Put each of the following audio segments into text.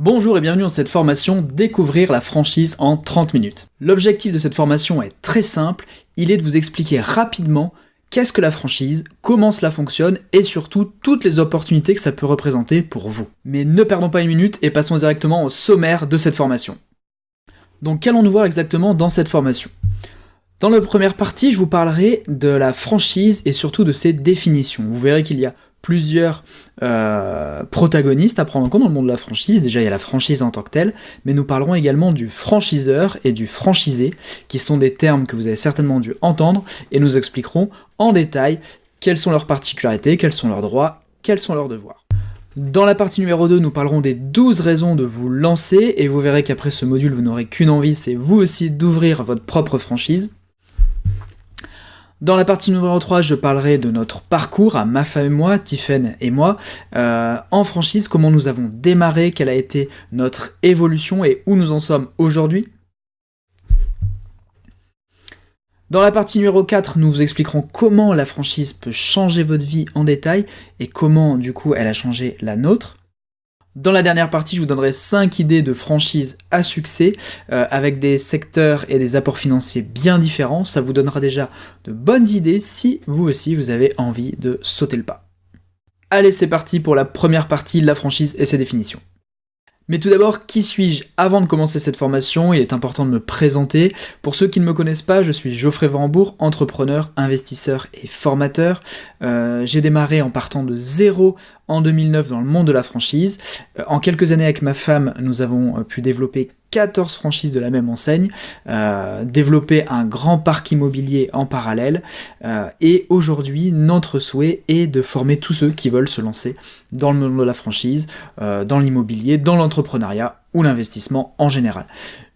Bonjour et bienvenue dans cette formation Découvrir la franchise en 30 minutes. L'objectif de cette formation est très simple, il est de vous expliquer rapidement qu'est-ce que la franchise, comment cela fonctionne et surtout toutes les opportunités que ça peut représenter pour vous. Mais ne perdons pas une minute et passons directement au sommaire de cette formation. Donc qu'allons-nous voir exactement dans cette formation ? Dans la première partie, je vous parlerai de la franchise et surtout de ses définitions. Vous verrez qu'il y a plusieurs protagonistes à prendre en compte dans le monde de la franchise. Déjà, il y a la franchise en tant que telle, mais nous parlerons également du franchiseur et du franchisé, qui sont des termes que vous avez certainement dû entendre, et nous expliquerons en détail quelles sont leurs particularités, quels sont leurs droits, quels sont leurs devoirs. Dans la partie numéro 2, nous parlerons des 12 raisons de vous lancer, et vous verrez qu'après ce module, vous n'aurez qu'une envie, c'est vous aussi d'ouvrir votre propre franchise. Dans la partie numéro 3, je parlerai de notre parcours à ma femme et moi, Tiffaine et moi, en franchise, comment nous avons démarré, quelle a été notre évolution et où nous en sommes aujourd'hui. Dans la partie numéro 4, nous vous expliquerons comment la franchise peut changer votre vie en détail et comment du coup elle a changé la nôtre. Dans la dernière partie, je vous donnerai 5 idées de franchise à succès avec des secteurs et des apports financiers bien différents. Ça vous donnera déjà de bonnes idées si vous aussi vous avez envie de sauter le pas. Allez, c'est parti pour la première partie, la franchise et ses définitions. Mais tout d'abord, qui suis-je ? Avant de commencer cette formation, il est important de me présenter. Pour ceux qui ne me connaissent pas, je suis Geoffrey Varambourg, entrepreneur, investisseur et formateur. J'ai démarré en partant de zéro en 2009 dans le monde de la franchise. En quelques années avec ma femme, nous avons pu développer 14 franchises de la même enseigne, développer un grand parc immobilier en parallèle, et aujourd'hui, notre souhait est de former tous ceux qui veulent se lancer dans le monde de la franchise, dans l'immobilier, dans l'entrepreneuriat ou l'investissement en général.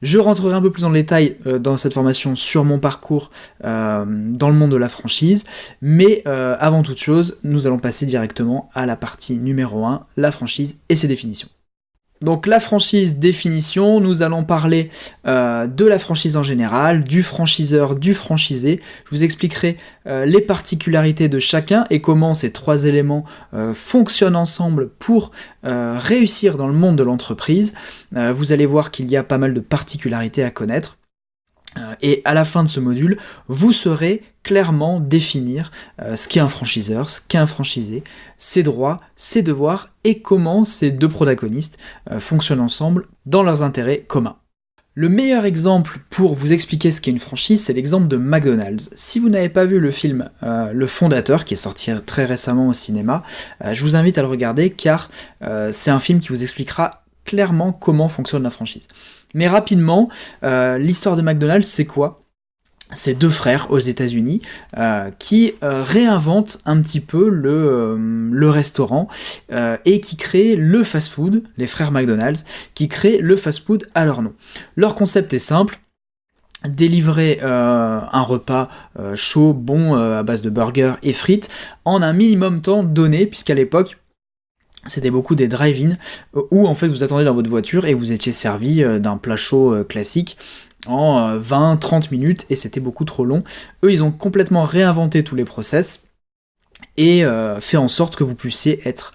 Je rentrerai un peu plus dans le détail dans cette formation sur mon parcours dans le monde de la franchise, mais avant toute chose, nous allons passer directement à la partie numéro 1, la franchise et ses définitions. Donc la franchise, définition, nous allons parler de la franchise en général, du franchiseur, du franchisé. Je vous expliquerai les particularités de chacun et comment ces trois éléments fonctionnent ensemble pour réussir dans le monde de l'entreprise. Vous allez voir qu'il y a pas mal de particularités à connaître. Et à la fin de ce module, vous saurez clairement définir ce qu'est un franchiseur, ce qu'est un franchisé, ses droits, ses devoirs et comment ces deux protagonistes fonctionnent ensemble dans leurs intérêts communs. Le meilleur exemple pour vous expliquer ce qu'est une franchise, c'est l'exemple de McDonald's. Si vous n'avez pas vu le film Le Fondateur, qui est sorti très récemment au cinéma, je vous invite à le regarder car c'est un film qui vous expliquera clairement comment fonctionne la franchise. Mais rapidement, l'histoire de McDonald's, c'est quoi ? C'est deux frères aux États-Unis qui réinventent un petit peu le restaurant et qui créent le fast-food, les frères McDonald's, qui créent le fast-food à leur nom. Leur concept est simple. Délivrer un repas chaud, bon, à base de burgers et frites, en un minimum temps donné, puisqu'à l'époque, c'était beaucoup des drive-in où en fait vous attendez dans votre voiture et vous étiez servi d'un plat chaud classique en 20-30 minutes et c'était beaucoup trop long. Eux ils ont complètement réinventé tous les process et fait en sorte que vous puissiez être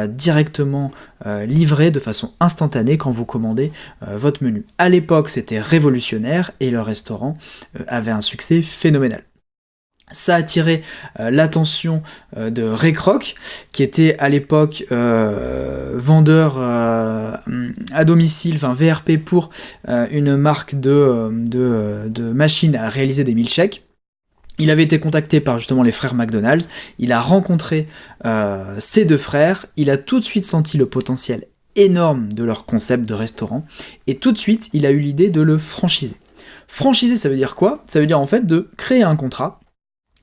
directement livré de façon instantanée quand vous commandez votre menu. À l'époque c'était révolutionnaire et le restaurant avait un succès phénoménal. Ça a attiré l'attention de Ray Kroc, qui était à l'époque vendeur à domicile, enfin VRP pour une marque de machines à réaliser des milkshakes. Il avait été contacté par justement les frères McDonald's, il a rencontré ces deux frères, il a tout de suite senti le potentiel énorme de leur concept de restaurant, et tout de suite il a eu l'idée de le franchiser. Franchiser, ça veut dire quoi ? Ça veut dire en fait de créer un contrat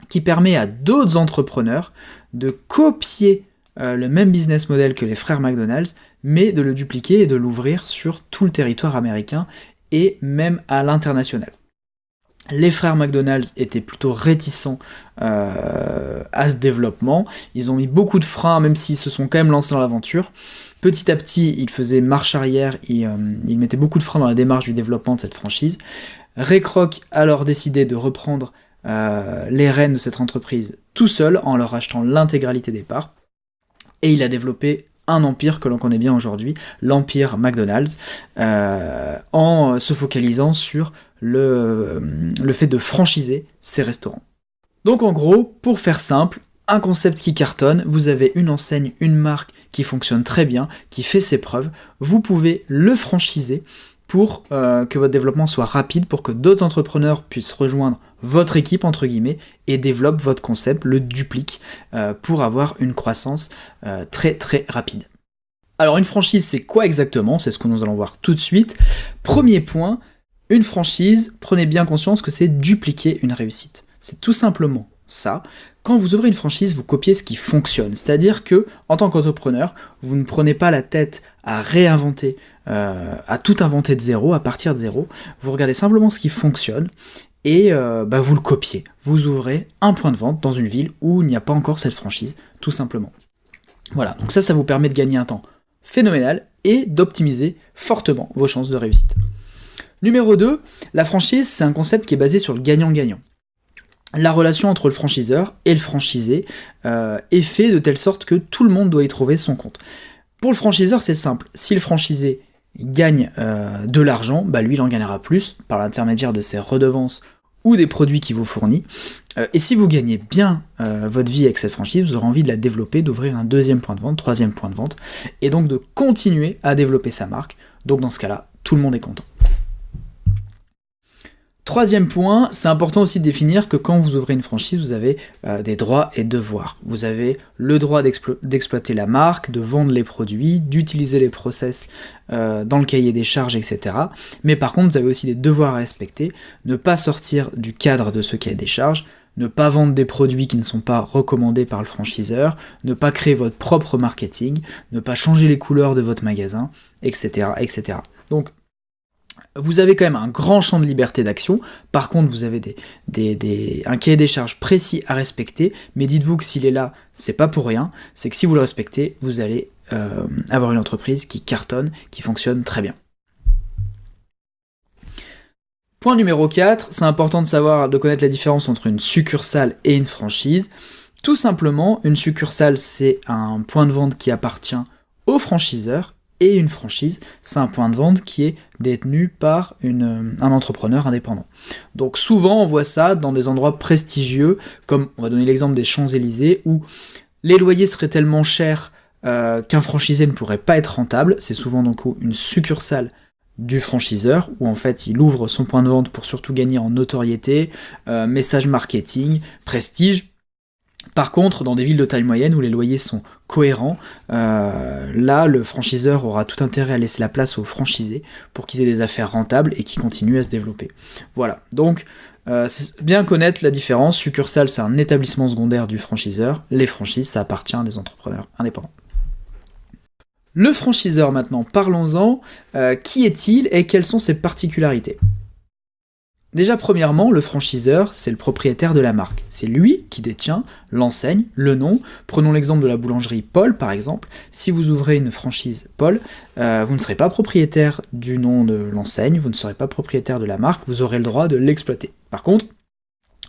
qui permet à d'autres entrepreneurs de copier le même business model que les frères McDonald's, mais de le dupliquer et de l'ouvrir sur tout le territoire américain et même à l'international. Les frères McDonald's étaient plutôt réticents à ce développement, ils ont mis beaucoup de freins, même s'ils se sont quand même lancés dans l'aventure. Petit à petit, ils faisaient marche arrière, ils mettaient beaucoup de freins dans la démarche du développement de cette franchise. Ray Kroc a alors décidé de reprendre les rênes de cette entreprise tout seul en leur achetant l'intégralité des parts et il a développé un empire que l'on connaît bien aujourd'hui, l'empire McDonald's, en se focalisant sur le fait de franchiser ces restaurants. Donc en gros, pour faire simple, un concept qui cartonne, vous avez une enseigne, une marque qui fonctionne très bien, qui fait ses preuves, vous pouvez le franchiser pour que votre développement soit rapide, pour que d'autres entrepreneurs puissent rejoindre votre équipe, entre guillemets, et développent votre concept, le dupliquent, pour avoir une croissance très très rapide. Alors une franchise, c'est quoi exactement ? C'est ce que nous allons voir tout de suite. Premier point, une franchise, prenez bien conscience que c'est dupliquer une réussite. C'est tout simplement ça. Quand vous ouvrez une franchise, vous copiez ce qui fonctionne. C'est-à-dire que, en tant qu'entrepreneur, vous ne prenez pas la tête à réinventer, à tout inventer de zéro, à partir de zéro. Vous regardez simplement ce qui fonctionne et vous le copiez. Vous ouvrez un point de vente dans une ville où il n'y a pas encore cette franchise, tout simplement. Voilà, donc ça vous permet de gagner un temps phénoménal et d'optimiser fortement vos chances de réussite. Numéro 2, la franchise, c'est un concept qui est basé sur le gagnant-gagnant. La relation entre le franchiseur et le franchisé est fait de telle sorte que tout le monde doit y trouver son compte. Pour le franchiseur, c'est simple. Si le franchisé gagne de l'argent, lui, il en gagnera plus par l'intermédiaire de ses redevances ou des produits qu'il vous fournit. Et si vous gagnez bien votre vie avec cette franchise, vous aurez envie de la développer, d'ouvrir un deuxième point de vente, troisième point de vente, et donc de continuer à développer sa marque. Donc dans ce cas-là, tout le monde est content. Troisième point, c'est important aussi de définir que quand vous ouvrez une franchise, vous avez des droits et devoirs. Vous avez le droit d'exploiter la marque, de vendre les produits, d'utiliser les process dans le cahier des charges, etc. Mais par contre, vous avez aussi des devoirs à respecter, ne pas sortir du cadre de ce cahier des charges, ne pas vendre des produits qui ne sont pas recommandés par le franchiseur, ne pas créer votre propre marketing, ne pas changer les couleurs de votre magasin, etc. etc. Donc, vous avez quand même un grand champ de liberté d'action. Par contre, vous avez un cahier des charges précis à respecter, mais dites-vous que s'il est là, c'est pas pour rien, c'est que si vous le respectez, vous allez avoir une entreprise qui cartonne, qui fonctionne très bien. Point numéro 4, c'est important de connaître la différence entre une succursale et une franchise. Tout simplement, une succursale, c'est un point de vente qui appartient au franchiseur, et une franchise, c'est un point de vente qui est détenu par un entrepreneur indépendant. Donc souvent, on voit ça dans des endroits prestigieux, comme on va donner l'exemple des Champs-Élysées, où les loyers seraient tellement chers qu'un franchisé ne pourrait pas être rentable. C'est souvent donc une succursale du franchiseur, où en fait il ouvre son point de vente pour surtout gagner en notoriété, message marketing, prestige. Par contre, dans des villes de taille moyenne où les loyers sont cohérents, là, le franchiseur aura tout intérêt à laisser la place aux franchisés pour qu'ils aient des affaires rentables et qu'ils continuent à se développer. Voilà, donc c'est bien connaître la différence. Succursale, c'est un établissement secondaire du franchiseur. Les franchises, ça appartient à des entrepreneurs indépendants. Le franchiseur maintenant, parlons-en. Qui est-il et quelles sont ses particularités ? Déjà, premièrement, le franchiseur, c'est le propriétaire de la marque. C'est lui qui détient l'enseigne, le nom. Prenons l'exemple de la boulangerie Paul, par exemple. Si vous ouvrez une franchise Paul, vous ne serez pas propriétaire du nom de l'enseigne, vous ne serez pas propriétaire de la marque, vous aurez le droit de l'exploiter. Par contre,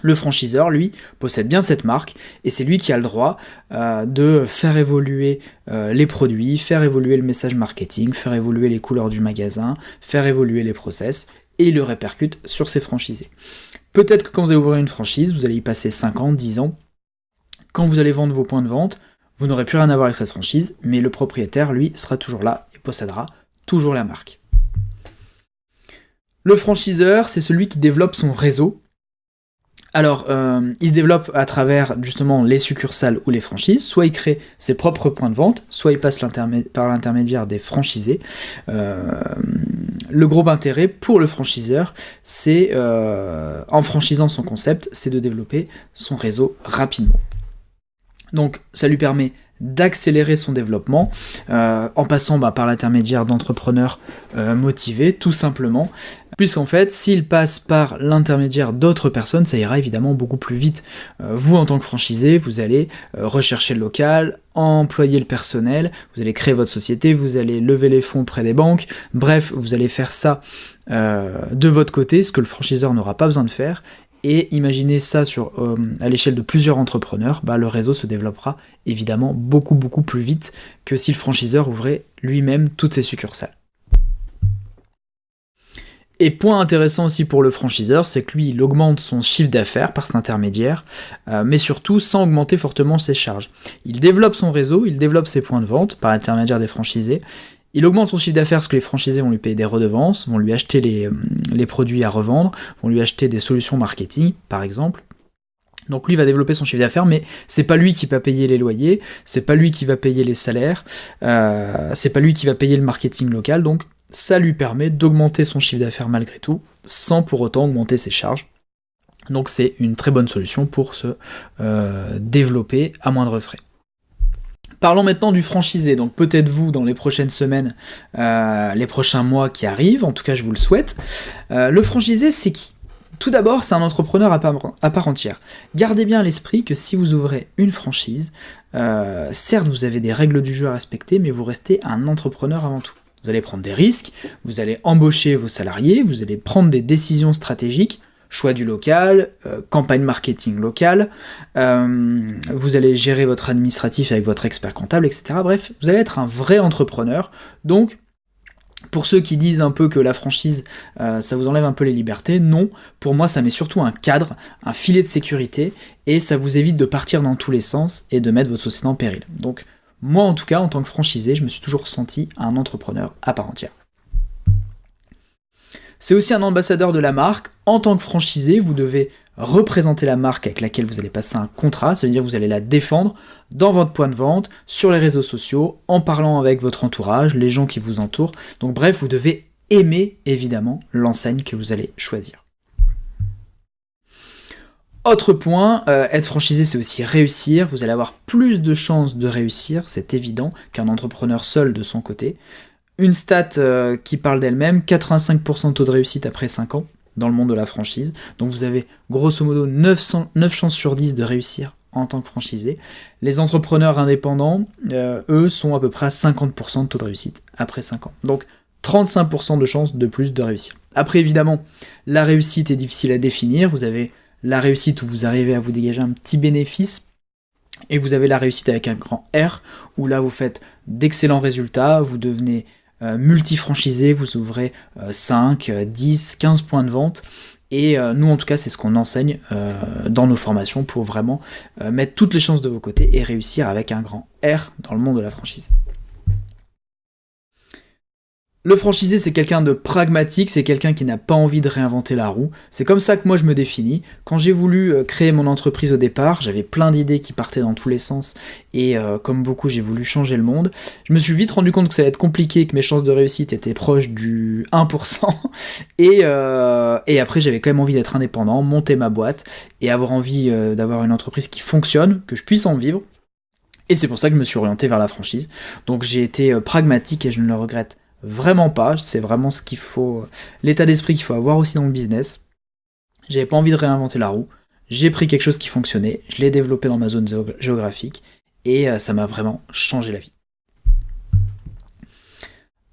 le franchiseur, lui, possède bien cette marque, et c'est lui qui a le droit de faire évoluer les produits, faire évoluer le message marketing, faire évoluer les couleurs du magasin, faire évoluer les process, et il le répercute sur ses franchisés. Peut-être que quand vous allez ouvrir une franchise, vous allez y passer 5 ans, 10 ans. Quand vous allez vendre vos points de vente, vous n'aurez plus rien à voir avec cette franchise, mais le propriétaire, lui, sera toujours là et possédera toujours la marque. Le franchiseur, c'est celui qui développe son réseau. Alors, il se développe à travers justement les succursales ou les franchises, soit il crée ses propres points de vente, soit il passe par l'intermédiaire des franchisés. Le gros intérêt pour le franchiseur, c'est, en franchisant son concept, c'est de développer son réseau rapidement. Donc, ça lui permet d'accélérer son développement en passant par l'intermédiaire d'entrepreneurs motivés, tout simplement, puisqu'en fait, s'il passe par l'intermédiaire d'autres personnes, ça ira évidemment beaucoup plus vite. Vous, en tant que franchisé, vous allez rechercher le local, employer le personnel, vous allez créer votre société, vous allez lever les fonds auprès des banques, bref, vous allez faire ça de votre côté, ce que le franchiseur n'aura pas besoin de faire, et imaginez ça à l'échelle de plusieurs entrepreneurs, le réseau se développera évidemment beaucoup plus vite que si le franchiseur ouvrait lui-même toutes ses succursales. Et point intéressant aussi pour le franchiseur, c'est que lui, il augmente son chiffre d'affaires par cet intermédiaire, mais surtout sans augmenter fortement ses charges. Il développe son réseau, il développe ses points de vente par l'intermédiaire des franchisés, il augmente son chiffre d'affaires parce que les franchisés vont lui payer des redevances, vont lui acheter les produits à revendre, vont lui acheter des solutions marketing, par exemple. Donc lui va développer son chiffre d'affaires, mais c'est pas lui qui va payer les loyers, c'est pas lui qui va payer les salaires, c'est pas lui qui va payer le marketing local, donc ça lui permet d'augmenter son chiffre d'affaires malgré tout, sans pour autant augmenter ses charges. Donc c'est une très bonne solution pour se développer à moindre frais. Parlons maintenant du franchisé, donc peut-être vous dans les prochaines semaines, les prochains mois qui arrivent, en tout cas je vous le souhaite. Le franchisé c'est qui ? Tout d'abord, c'est un entrepreneur à part entière. Gardez bien à l'esprit que si vous ouvrez une franchise, certes vous avez des règles du jeu à respecter, mais vous restez un entrepreneur avant tout. Vous allez prendre des risques, vous allez embaucher vos salariés, vous allez prendre des décisions stratégiques, choix du local, campagne marketing locale, vous allez gérer votre administratif avec votre expert comptable, etc. Bref, vous allez être un vrai entrepreneur. Donc, pour ceux qui disent un peu que la franchise, ça vous enlève un peu les libertés, non, pour moi ça met surtout un cadre, un filet de sécurité, et ça vous évite de partir dans tous les sens et de mettre votre société en péril. Donc, moi en tout cas, en tant que franchisé, je me suis toujours senti un entrepreneur à part entière. C'est aussi un ambassadeur de la marque. En tant que franchisé, vous devez représenter la marque avec laquelle vous allez passer un contrat, ça veut dire que vous allez la défendre dans votre point de vente, sur les réseaux sociaux, en parlant avec votre entourage, les gens qui vous entourent. Donc bref, vous devez aimer évidemment l'enseigne que vous allez choisir. Autre point, être franchisé c'est aussi réussir, vous allez avoir plus de chances de réussir, c'est évident, qu'un entrepreneur seul de son côté. Une stat qui parle d'elle-même, 85% de taux de réussite après 5 ans dans le monde de la franchise. Donc vous avez grosso modo 9 chances sur 10 de réussir en tant que franchisé. Les entrepreneurs indépendants, eux, sont à peu près à 50% de taux de réussite après 5 ans. Donc 35% de chances de plus de réussir. Après évidemment, la réussite est difficile à définir. Vous avez la réussite où vous arrivez à vous dégager un petit bénéfice, et vous avez la réussite avec un grand R, où là vous faites d'excellents résultats, vous devenez multi-franchisé, vous ouvrez 5, 10, 15 points de vente, et nous en tout cas c'est ce qu'on enseigne dans nos formations pour vraiment mettre toutes les chances de vos côtés et réussir avec un grand R dans le monde de la franchise. Le franchisé, c'est quelqu'un de pragmatique, c'est quelqu'un qui n'a pas envie de réinventer la roue. C'est comme ça que moi je me définis. Quand j'ai voulu créer mon entreprise au départ, j'avais plein d'idées qui partaient dans tous les sens, et comme beaucoup, j'ai voulu changer le monde. Je me suis vite rendu compte que ça allait être compliqué, que mes chances de réussite étaient proches du 1%, et après j'avais quand même envie d'être indépendant, monter ma boîte, et avoir envie d'avoir une entreprise qui fonctionne, que je puisse en vivre. Et c'est pour ça que je me suis orienté vers la franchise. Donc j'ai été pragmatique et je ne le regrette vraiment pas, c'est vraiment ce qu'il faut, l'état d'esprit qu'il faut avoir aussi dans le business. J'avais pas envie de réinventer la roue, j'ai pris quelque chose qui fonctionnait, je l'ai développé dans ma zone géographique, et ça m'a vraiment changé la vie.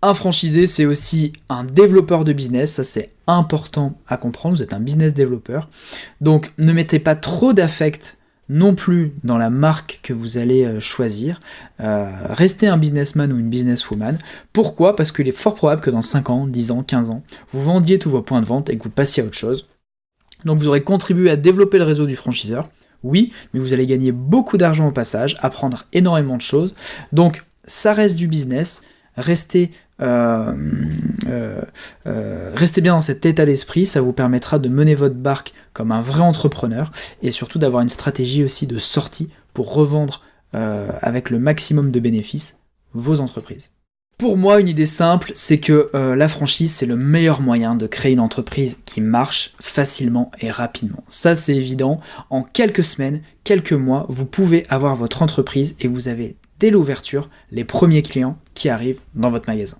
Un franchisé, c'est aussi un développeur de business, ça c'est important à comprendre, vous êtes un business développeur, donc ne mettez pas trop d'affect non plus dans la marque que vous allez choisir. Restez un businessman ou une businesswoman. Pourquoi ? Parce qu'il est fort probable que dans 5 ans, 10 ans, 15 ans, vous vendiez tous vos points de vente et que vous passiez à autre chose. Donc vous aurez contribué à développer le réseau du franchiseur, oui, mais vous allez gagner beaucoup d'argent au passage, apprendre énormément de choses. Donc ça reste du business, restez bien dans cet état d'esprit, ça vous permettra de mener votre barque comme un vrai entrepreneur, et surtout d'avoir une stratégie aussi de sortie pour revendre avec le maximum de bénéfices vos entreprises. Pour moi, une idée simple, c'est que la franchise, c'est le meilleur moyen de créer une entreprise qui marche facilement et rapidement. Ça, c'est évident. En quelques semaines, quelques mois, vous pouvez avoir votre entreprise et vous avez dès l'ouverture les premiers clients qui arrivent dans votre magasin.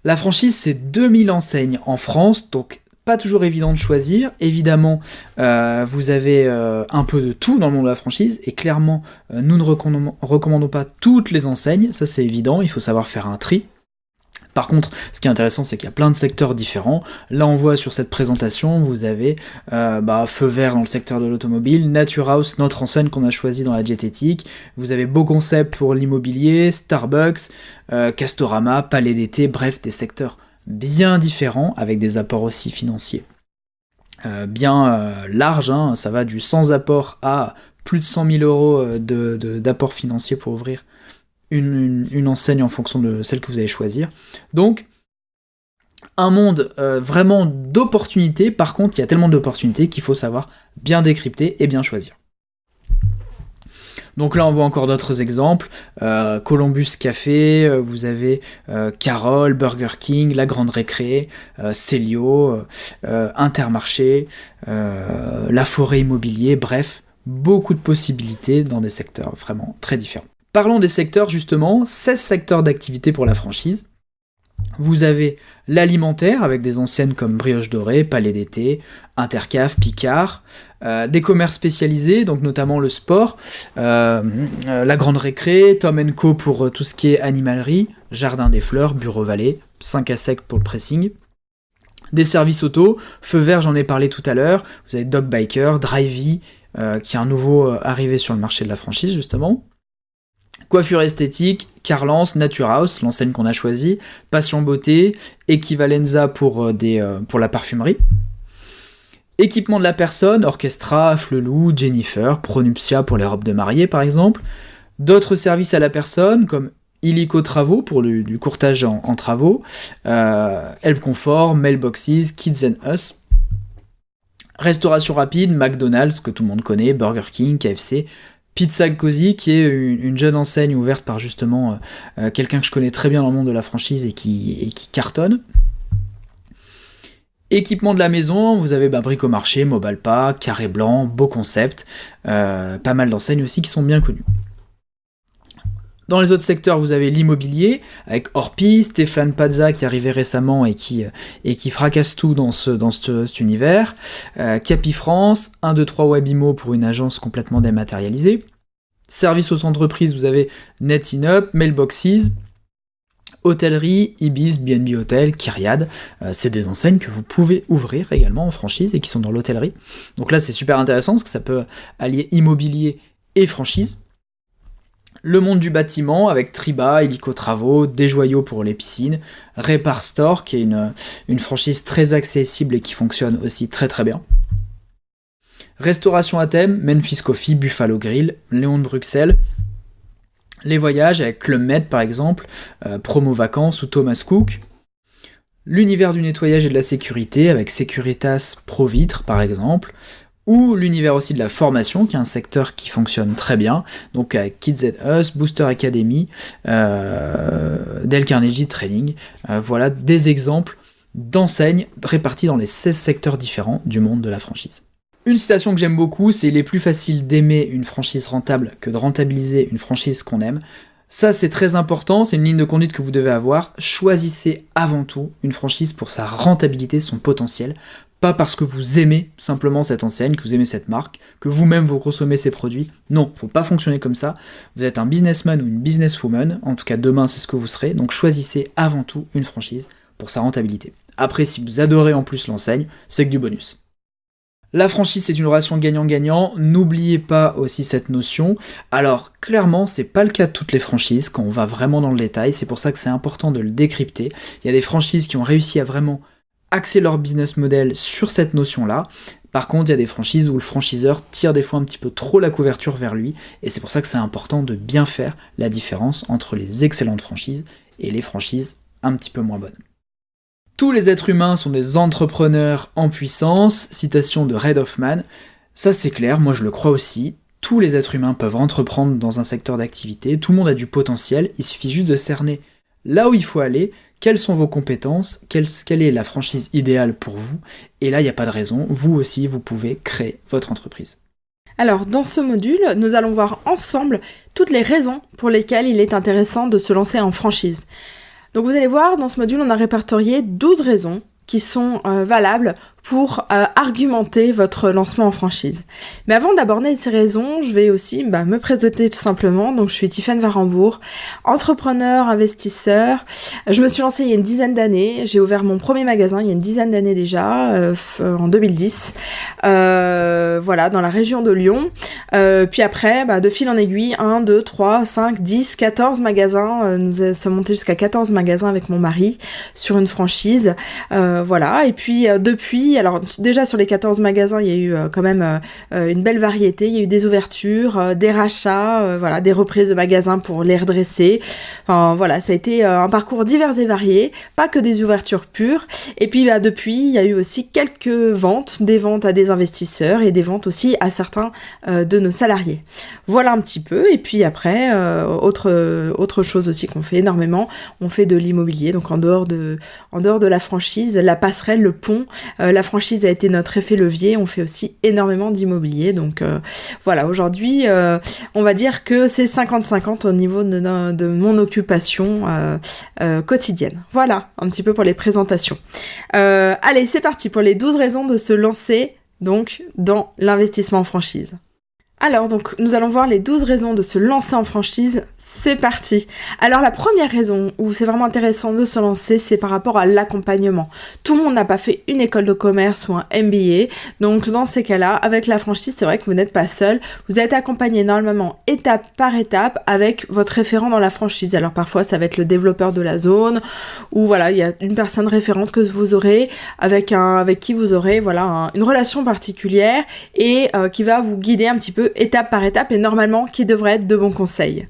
La franchise, c'est 2000 enseignes en France, donc pas toujours évident de choisir. Évidemment, vous avez un peu de tout dans le monde de la franchise, et clairement, nous ne recommandons pas toutes les enseignes, ça c'est évident, il faut savoir faire un tri. Par contre, ce qui est intéressant, c'est qu'il y a plein de secteurs différents. Là, on voit sur cette présentation, vous avez feu vert dans le secteur de l'automobile, Naturhaus, notre enseigne qu'on a choisie dans la diététique, vous avez Beau Concept pour l'immobilier, Starbucks, Castorama, Palais d'été, bref, des secteurs bien différents, avec des apports aussi financiers bien larges, hein. Ça va du sans apport à plus de 100 000 euros d'apport financier pour ouvrir une enseigne en fonction de celle que vous allez choisir. Donc, un monde vraiment d'opportunités. Par contre, il y a tellement d'opportunités qu'il faut savoir bien décrypter et bien choisir. Donc là, on voit encore d'autres exemples. Columbus Café, vous avez Carole, Burger King, La Grande Récré, Célio, Intermarché, La Forêt Immobilier, bref, beaucoup de possibilités dans des secteurs vraiment très différents. Parlons des secteurs justement, 16 secteurs d'activité pour la franchise. Vous avez l'alimentaire avec des enseignes comme Brioche Dorée, Palais d'été, Intercaf, Picard, des commerces spécialisés, donc notamment le sport, La Grande Récré, Tom & Co pour tout ce qui est animalerie, Jardin des Fleurs, Bureau Vallée, 5 à sec pour le pressing. Des services auto, Feu Vert, j'en ai parlé tout à l'heure, vous avez Dog Biker, Drivey, qui est un nouveau arrivé sur le marché de la franchise justement. Coiffure esthétique, Carlance, Naturhaus, l'enseigne qu'on a choisie, Passion Beauté, Equivalenza pour la parfumerie. Équipement de la personne, Orchestra, Flelou, Jennifer, Pronuptia pour les robes de mariée par exemple. D'autres services à la personne comme Illico Travaux pour du courtage en travaux, Help Comfort, Mailboxes, Kids and Us. Restauration rapide, McDonald's que tout le monde connaît, Burger King, KFC, Pizza Cozy, qui est une jeune enseigne ouverte par justement quelqu'un que je connais très bien dans le monde de la franchise et qui cartonne. Équipement de la maison, vous avez Bricomarché, Mobalpa, Carré Blanc, Beau Concept, pas mal d'enseignes aussi qui sont bien connues. Dans les autres secteurs, vous avez l'immobilier, avec Orpi, Stéphane Pazza qui est arrivé récemment et qui fracasse tout dans cet univers, Capifrance, 123 Webimo pour une agence complètement dématérialisée. Services aux entreprises, vous avez NetInUp, Mailboxes, hôtellerie, Ibis, B&B Hotel, Kyriad, c'est des enseignes que vous pouvez ouvrir également en franchise et qui sont dans l'hôtellerie. Donc là, c'est super intéressant parce que ça peut allier immobilier et franchise. Le monde du bâtiment avec Triba, Illico Travaux, des joyaux pour les piscines, Repar Store qui est une franchise très accessible et qui fonctionne aussi très très bien. Restauration à thème, Memphis Coffee, Buffalo Grill, Léon de Bruxelles. Les voyages avec Club Med par exemple, Promo Vacances ou Thomas Cook. L'univers du nettoyage et de la sécurité avec Securitas Pro Vitre par exemple. Ou l'univers aussi de la formation, qui est un secteur qui fonctionne très bien, donc avec Kids and Us, Booster Academy, Dale Carnegie Training, voilà des exemples d'enseignes réparties dans les 16 secteurs différents du monde de la franchise. Une citation que j'aime beaucoup, c'est « Il est plus facile d'aimer une franchise rentable que de rentabiliser une franchise qu'on aime ». Ça, c'est très important, c'est une ligne de conduite que vous devez avoir. Choisissez avant tout une franchise pour sa rentabilité, son potentiel, pas parce que vous aimez simplement cette enseigne, que vous aimez cette marque, que vous-même vous consommez ces produits. Non, faut pas fonctionner comme ça. Vous êtes un businessman ou une businesswoman, en tout cas demain c'est ce que vous serez, donc choisissez avant tout une franchise pour sa rentabilité. Après, si vous adorez en plus l'enseigne, c'est que du bonus. La franchise, c'est une relation gagnant-gagnant, n'oubliez pas aussi cette notion. Alors, clairement, c'est pas le cas de toutes les franchises, quand on va vraiment dans le détail, c'est pour ça que c'est important de le décrypter. Il y a des franchises qui ont réussi à vraiment axer leur business model sur cette notion-là. Par contre, il y a des franchises où le franchiseur tire des fois un petit peu trop la couverture vers lui, et c'est pour ça que c'est important de bien faire la différence entre les excellentes franchises et les franchises un petit peu moins bonnes. Tous les êtres humains sont des entrepreneurs en puissance, citation de Reid Hoffman. Ça c'est clair, moi je le crois aussi. Tous les êtres humains peuvent entreprendre dans un secteur d'activité, tout le monde a du potentiel, il suffit juste de cerner là où il faut aller, quelles sont vos compétences, quelle est la franchise idéale pour vous, et là il n'y a pas de raison, vous aussi vous pouvez créer votre entreprise. Alors dans ce module, nous allons voir ensemble toutes les raisons pour lesquelles il est intéressant de se lancer en franchise. Donc vous allez voir, dans ce module on a répertorié 12 raisons qui sont valables pour argumenter votre lancement en franchise. Mais avant d'aborder ces raisons, je vais aussi me présenter tout simplement. Donc je suis Tiffaine Varembourg, entrepreneur, investisseur. Je me suis lancée il y a une dizaine d'années. J'ai ouvert mon premier magasin il y a une dizaine d'années déjà, en 2010. Voilà, dans la région de Lyon. Puis après, de fil en aiguille, 1, 2, 3, 5, 10, 14 magasins. Nous sommes montés jusqu'à 14 magasins avec mon mari sur une franchise. Voilà, et puis depuis, alors déjà sur les 14 magasins, il y a eu quand même une belle variété. Il y a eu des ouvertures, des rachats, voilà, des reprises de magasins pour les redresser. Enfin, voilà, ça a été un parcours divers et varié, pas que des ouvertures pures. Et puis depuis, il y a eu aussi quelques ventes, des ventes à des investisseurs et des ventes aussi à certains de nos salariés. Voilà un petit peu. Et puis après, autre chose aussi qu'on fait énormément, on fait de l'immobilier. Donc en dehors de la franchise, la passerelle, le pont, la franchise a été notre effet levier. On fait aussi énormément d'immobilier. Donc voilà, aujourd'hui, on va dire que c'est 50-50 au niveau de mon occupation quotidienne. Voilà, un petit peu pour les présentations. Allez, c'est parti pour les 12 raisons de se lancer donc dans l'investissement en franchise. Alors, donc, nous allons voir les 12 raisons de se lancer en franchise. C'est parti. Alors, la première raison où c'est vraiment intéressant de se lancer, c'est par rapport à l'accompagnement. Tout le monde n'a pas fait une école de commerce ou un MBA. Donc, dans ces cas-là, avec la franchise, c'est vrai que vous n'êtes pas seul. Vous êtes accompagné normalement étape par étape avec votre référent dans la franchise. Alors, parfois, ça va être le développeur de la zone ou voilà, il y a une personne référente que vous aurez avec qui vous aurez une relation particulière et qui va vous guider un petit peu étape par étape et normalement qui devrait être de bons conseils.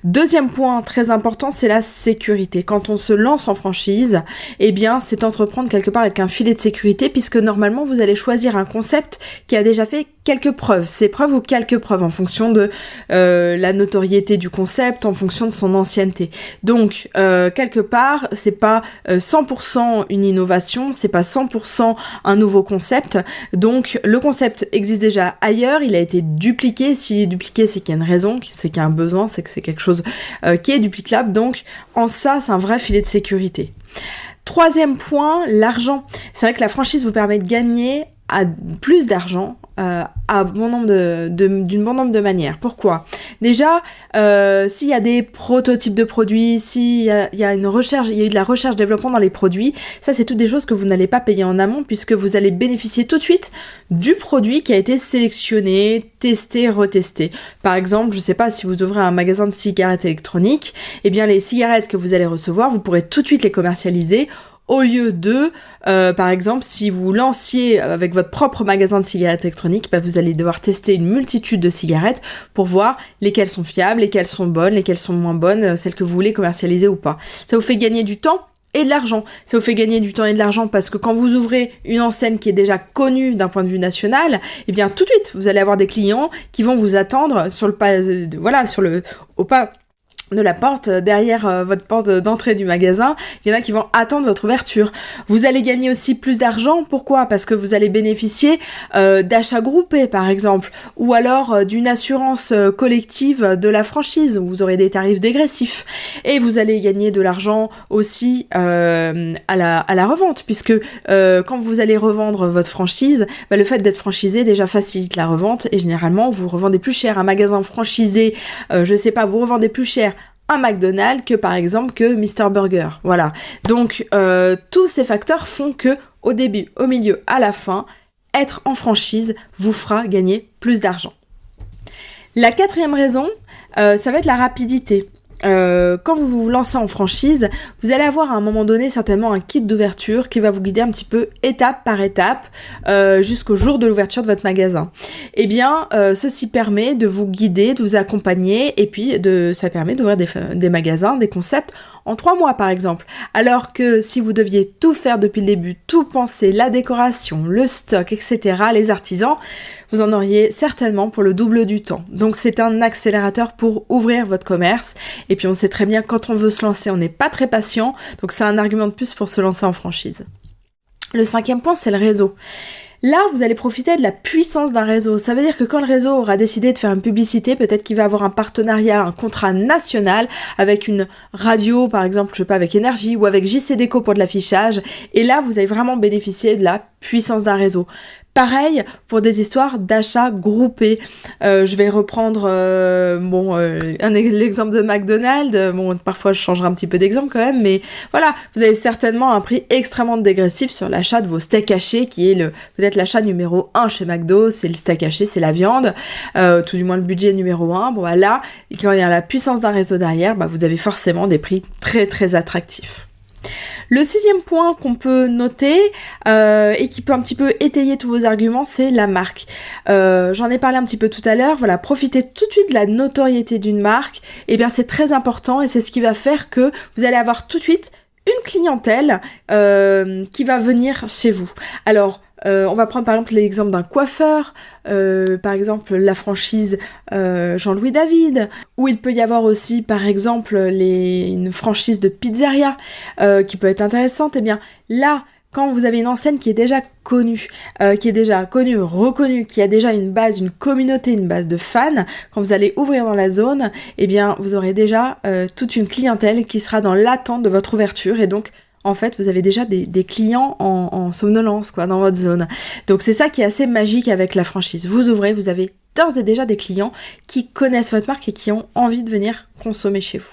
Deuxième point très important, c'est la sécurité. Quand on se lance en franchise, eh bien, c'est entreprendre quelque part avec un filet de sécurité puisque normalement, vous allez choisir un concept qui a déjà fait quelques preuves, ou quelques preuves en fonction de la notoriété du concept, en fonction de son ancienneté. Donc, quelque part, c'est pas 100% une innovation, c'est pas 100% un nouveau concept. Donc, le concept existe déjà ailleurs, il a été dupliqué. S'il est dupliqué, c'est qu'il y a une raison, c'est qu'il y a un besoin, c'est que c'est quelque chose qui est duplicable. Donc, en ça, c'est un vrai filet de sécurité. Troisième point, l'argent. C'est vrai que la franchise vous permet de gagner plus d'argent d'une bon nombre de manières. Pourquoi ? Déjà, s'il y a des prototypes de produits, s'il y a une recherche, il y a eu de la recherche-développement dans les produits, ça c'est toutes des choses que vous n'allez pas payer en amont puisque vous allez bénéficier tout de suite du produit qui a été sélectionné, testé, retesté. Par exemple, je sais pas, si vous ouvrez un magasin de cigarettes électroniques, eh bien les cigarettes que vous allez recevoir, vous pourrez tout de suite les commercialiser au lieu de, par exemple, si vous lanciez avec votre propre magasin de cigarettes électroniques, vous allez devoir tester une multitude de cigarettes pour voir lesquelles sont fiables, lesquelles sont bonnes, lesquelles sont moins bonnes, celles que vous voulez commercialiser ou pas. Ça vous fait gagner du temps et de l'argent. Ça vous fait gagner du temps et de l'argent parce que quand vous ouvrez une enseigne qui est déjà connue d'un point de vue national, eh bien tout de suite, vous allez avoir des clients qui vont vous attendre sur le pas, au pas de la porte, derrière votre porte d'entrée du magasin, il y en a qui vont attendre votre ouverture. Vous allez gagner aussi plus d'argent, pourquoi ? Parce que vous allez bénéficier d'achats groupés par exemple, ou alors d'une assurance collective de la franchise, où vous aurez des tarifs dégressifs. Et vous allez gagner de l'argent aussi à la revente, puisque quand vous allez revendre votre franchise, le fait d'être franchisé déjà facilite la revente, et généralement vous revendez plus cher. Un magasin franchisé, vous revendez plus cher un McDonald's que par exemple que Mr Burger. Voilà. Donc tous ces facteurs font que au début, au milieu, à la fin, être en franchise vous fera gagner plus d'argent. La quatrième raison, ça va être la rapidité. Quand vous vous lancez en franchise, vous allez avoir à un moment donné certainement un kit d'ouverture qui va vous guider un petit peu étape par étape jusqu'au jour de l'ouverture de votre magasin. Eh bien, ceci permet de vous guider, de vous accompagner et puis ça permet d'ouvrir des magasins, des concepts en 3 mois par exemple. Alors que si vous deviez tout faire depuis le début, tout penser, la décoration, le stock, etc., les artisans, vous en auriez certainement pour le double du temps. Donc c'est un accélérateur pour ouvrir votre commerce. Et puis on sait très bien quand on veut se lancer, on n'est pas très patient. Donc c'est un argument de plus pour se lancer en franchise. Le 5e point, c'est le réseau. Là, vous allez profiter de la puissance d'un réseau. Ça veut dire que quand le réseau aura décidé de faire une publicité, peut-être qu'il va avoir un partenariat, un contrat national avec une radio, par exemple, avec Énergie ou avec JC Déco pour de l'affichage. Et là, vous allez vraiment bénéficier de la puissance d'un réseau. Pareil pour des histoires d'achats groupés. Je vais reprendre l'exemple de McDonald's. Bon, parfois je changerai un petit peu d'exemple quand même, mais voilà, vous avez certainement un prix extrêmement dégressif sur l'achat de vos steaks hachés, qui est peut-être l'achat numéro 1 chez McDo, c'est le steak haché, c'est la viande, tout du moins le budget numéro 1. Bon, voilà, et quand il y a la puissance d'un réseau derrière, vous avez forcément des prix très très attractifs. Le 6e point qu'on peut noter et qui peut un petit peu étayer tous vos arguments, c'est la marque. J'en ai parlé un petit peu tout à l'heure, voilà, profitez tout de suite de la notoriété d'une marque, et bien c'est très important et c'est ce qui va faire que vous allez avoir tout de suite une clientèle qui va venir chez vous. Alors, on va prendre par exemple l'exemple d'un coiffeur, par exemple la franchise Jean-Louis David, ou il peut y avoir aussi par exemple une franchise de pizzeria qui peut être intéressante. Et bien là, quand vous avez une enseigne qui est déjà connue, reconnue, qui a déjà une base, une communauté, une base de fans, quand vous allez ouvrir dans la zone, eh bien vous aurez déjà toute une clientèle qui sera dans l'attente de votre ouverture, et donc en fait, vous avez déjà des clients en somnolence, dans votre zone. Donc c'est ça qui est assez magique avec la franchise. Vous ouvrez, vous avez d'ores et déjà des clients qui connaissent votre marque et qui ont envie de venir consommer chez vous.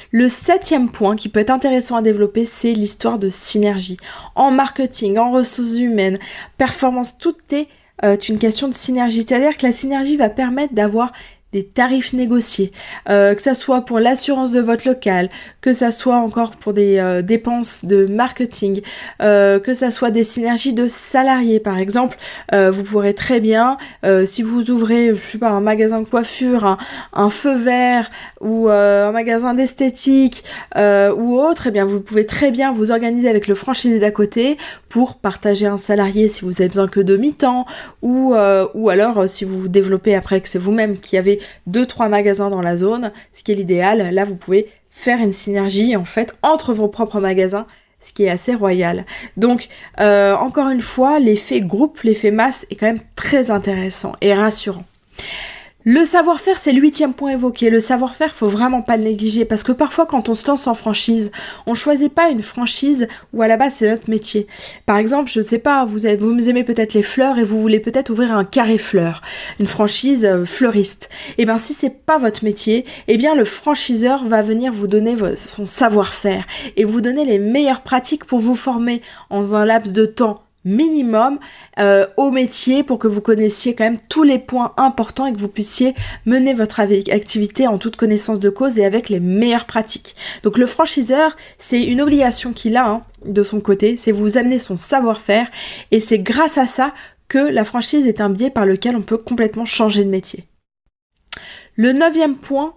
Le 7e point qui peut être intéressant à développer, c'est l'histoire de synergie. En marketing, en ressources humaines, performance, tout est une question de synergie. C'est-à-dire que la synergie va permettre d'avoir des tarifs négociés, que ça soit pour l'assurance de votre local, que ça soit encore pour des dépenses de marketing, que ça soit des synergies de salariés par exemple. Vous pourrez très bien, si vous ouvrez, un magasin de coiffure, un feu vert ou un magasin d'esthétique ou autre, eh bien vous pouvez très bien vous organiser avec le franchisé d'à côté pour partager un salarié si vous avez besoin que de mi-temps, ou alors si vous vous développez après que c'est vous-même qui avez 2-3 magasins dans la zone, ce qui est l'idéal. Là vous pouvez faire une synergie en fait entre vos propres magasins, ce qui est assez royal. Donc encore une fois, l'effet groupe, l'effet masse est quand même très intéressant et rassurant. Le savoir-faire, c'est le 8e point évoqué. Le savoir-faire, faut vraiment pas le négliger, parce que parfois quand on se lance en franchise, on choisit pas une franchise où à la base c'est notre métier. Par exemple, je sais pas, vous aimez peut-être les fleurs et vous voulez peut-être ouvrir un carré fleurs, une franchise fleuriste. Et ben si c'est pas votre métier, eh bien le franchiseur va venir vous donner son savoir-faire et vous donner les meilleures pratiques pour vous former en un laps de temps minimum au métier, pour que vous connaissiez quand même tous les points importants et que vous puissiez mener votre activité en toute connaissance de cause et avec les meilleures pratiques. Donc le franchiseur, c'est une obligation qu'il a de son côté, c'est vous amener son savoir-faire, et c'est grâce à ça que la franchise est un biais par lequel on peut complètement changer de métier. Le 9e point,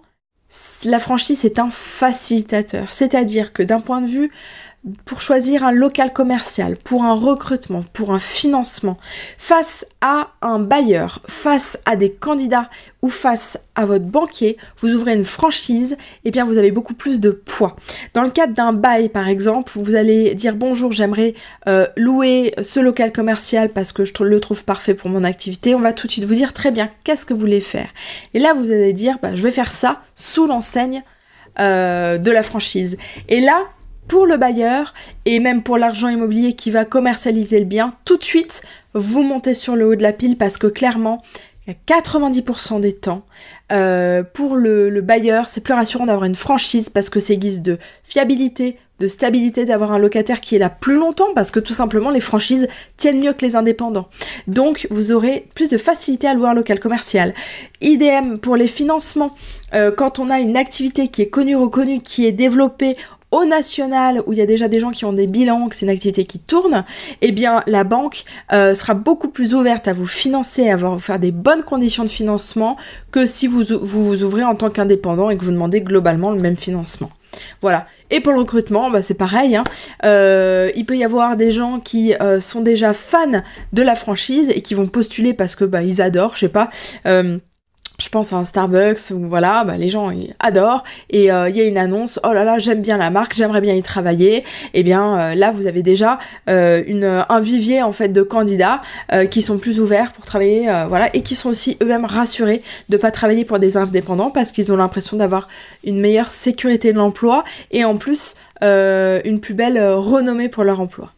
la franchise est un facilitateur, c'est-à-dire que d'un point de vue pour choisir un local commercial, pour un recrutement, pour un financement, face à un bailleur, face à des candidats ou face à votre banquier, vous ouvrez une franchise, et bien vous avez beaucoup plus de poids. Dans le cadre d'un bail par exemple, vous allez dire bonjour, j'aimerais louer ce local commercial parce que je le trouve parfait pour mon activité. On va tout de suite vous dire très bien, qu'est-ce que vous voulez faire? Et là vous allez dire, je vais faire ça sous l'enseigne de la franchise. Et là, pour le bailleur et même pour l'argent immobilier qui va commercialiser le bien, tout de suite, vous montez sur le haut de la pile, parce que clairement, 90% des temps, pour le bailleur, c'est plus rassurant d'avoir une franchise, parce que c'est guise de fiabilité, de stabilité, d'avoir un locataire qui est là plus longtemps, parce que tout simplement les franchises tiennent mieux que les indépendants. Donc vous aurez plus de facilité à louer un local commercial. Idem pour les financements, quand on a une activité qui est connue, reconnue, qui est développée au national, où il y a déjà des gens qui ont des bilans, que c'est une activité qui tourne, eh bien la banque sera beaucoup plus ouverte à vous financer, à vous faire des bonnes conditions de financement, que si vous ouvrez en tant qu'indépendant et que vous demandez globalement le même financement. Voilà. Et pour le recrutement, c'est pareil. Il peut y avoir des gens qui sont déjà fans de la franchise et qui vont postuler parce que ils adorent, je sais pas. Je pense à un Starbucks où les gens ils adorent, et il y a une annonce, oh là là, j'aime bien la marque, j'aimerais bien y travailler. Et bien là vous avez déjà un vivier en fait de candidats qui sont plus ouverts pour travailler, et qui sont aussi eux-mêmes rassurés de pas travailler pour des indépendants, parce qu'ils ont l'impression d'avoir une meilleure sécurité de l'emploi et en plus une plus belle renommée pour leur emploi.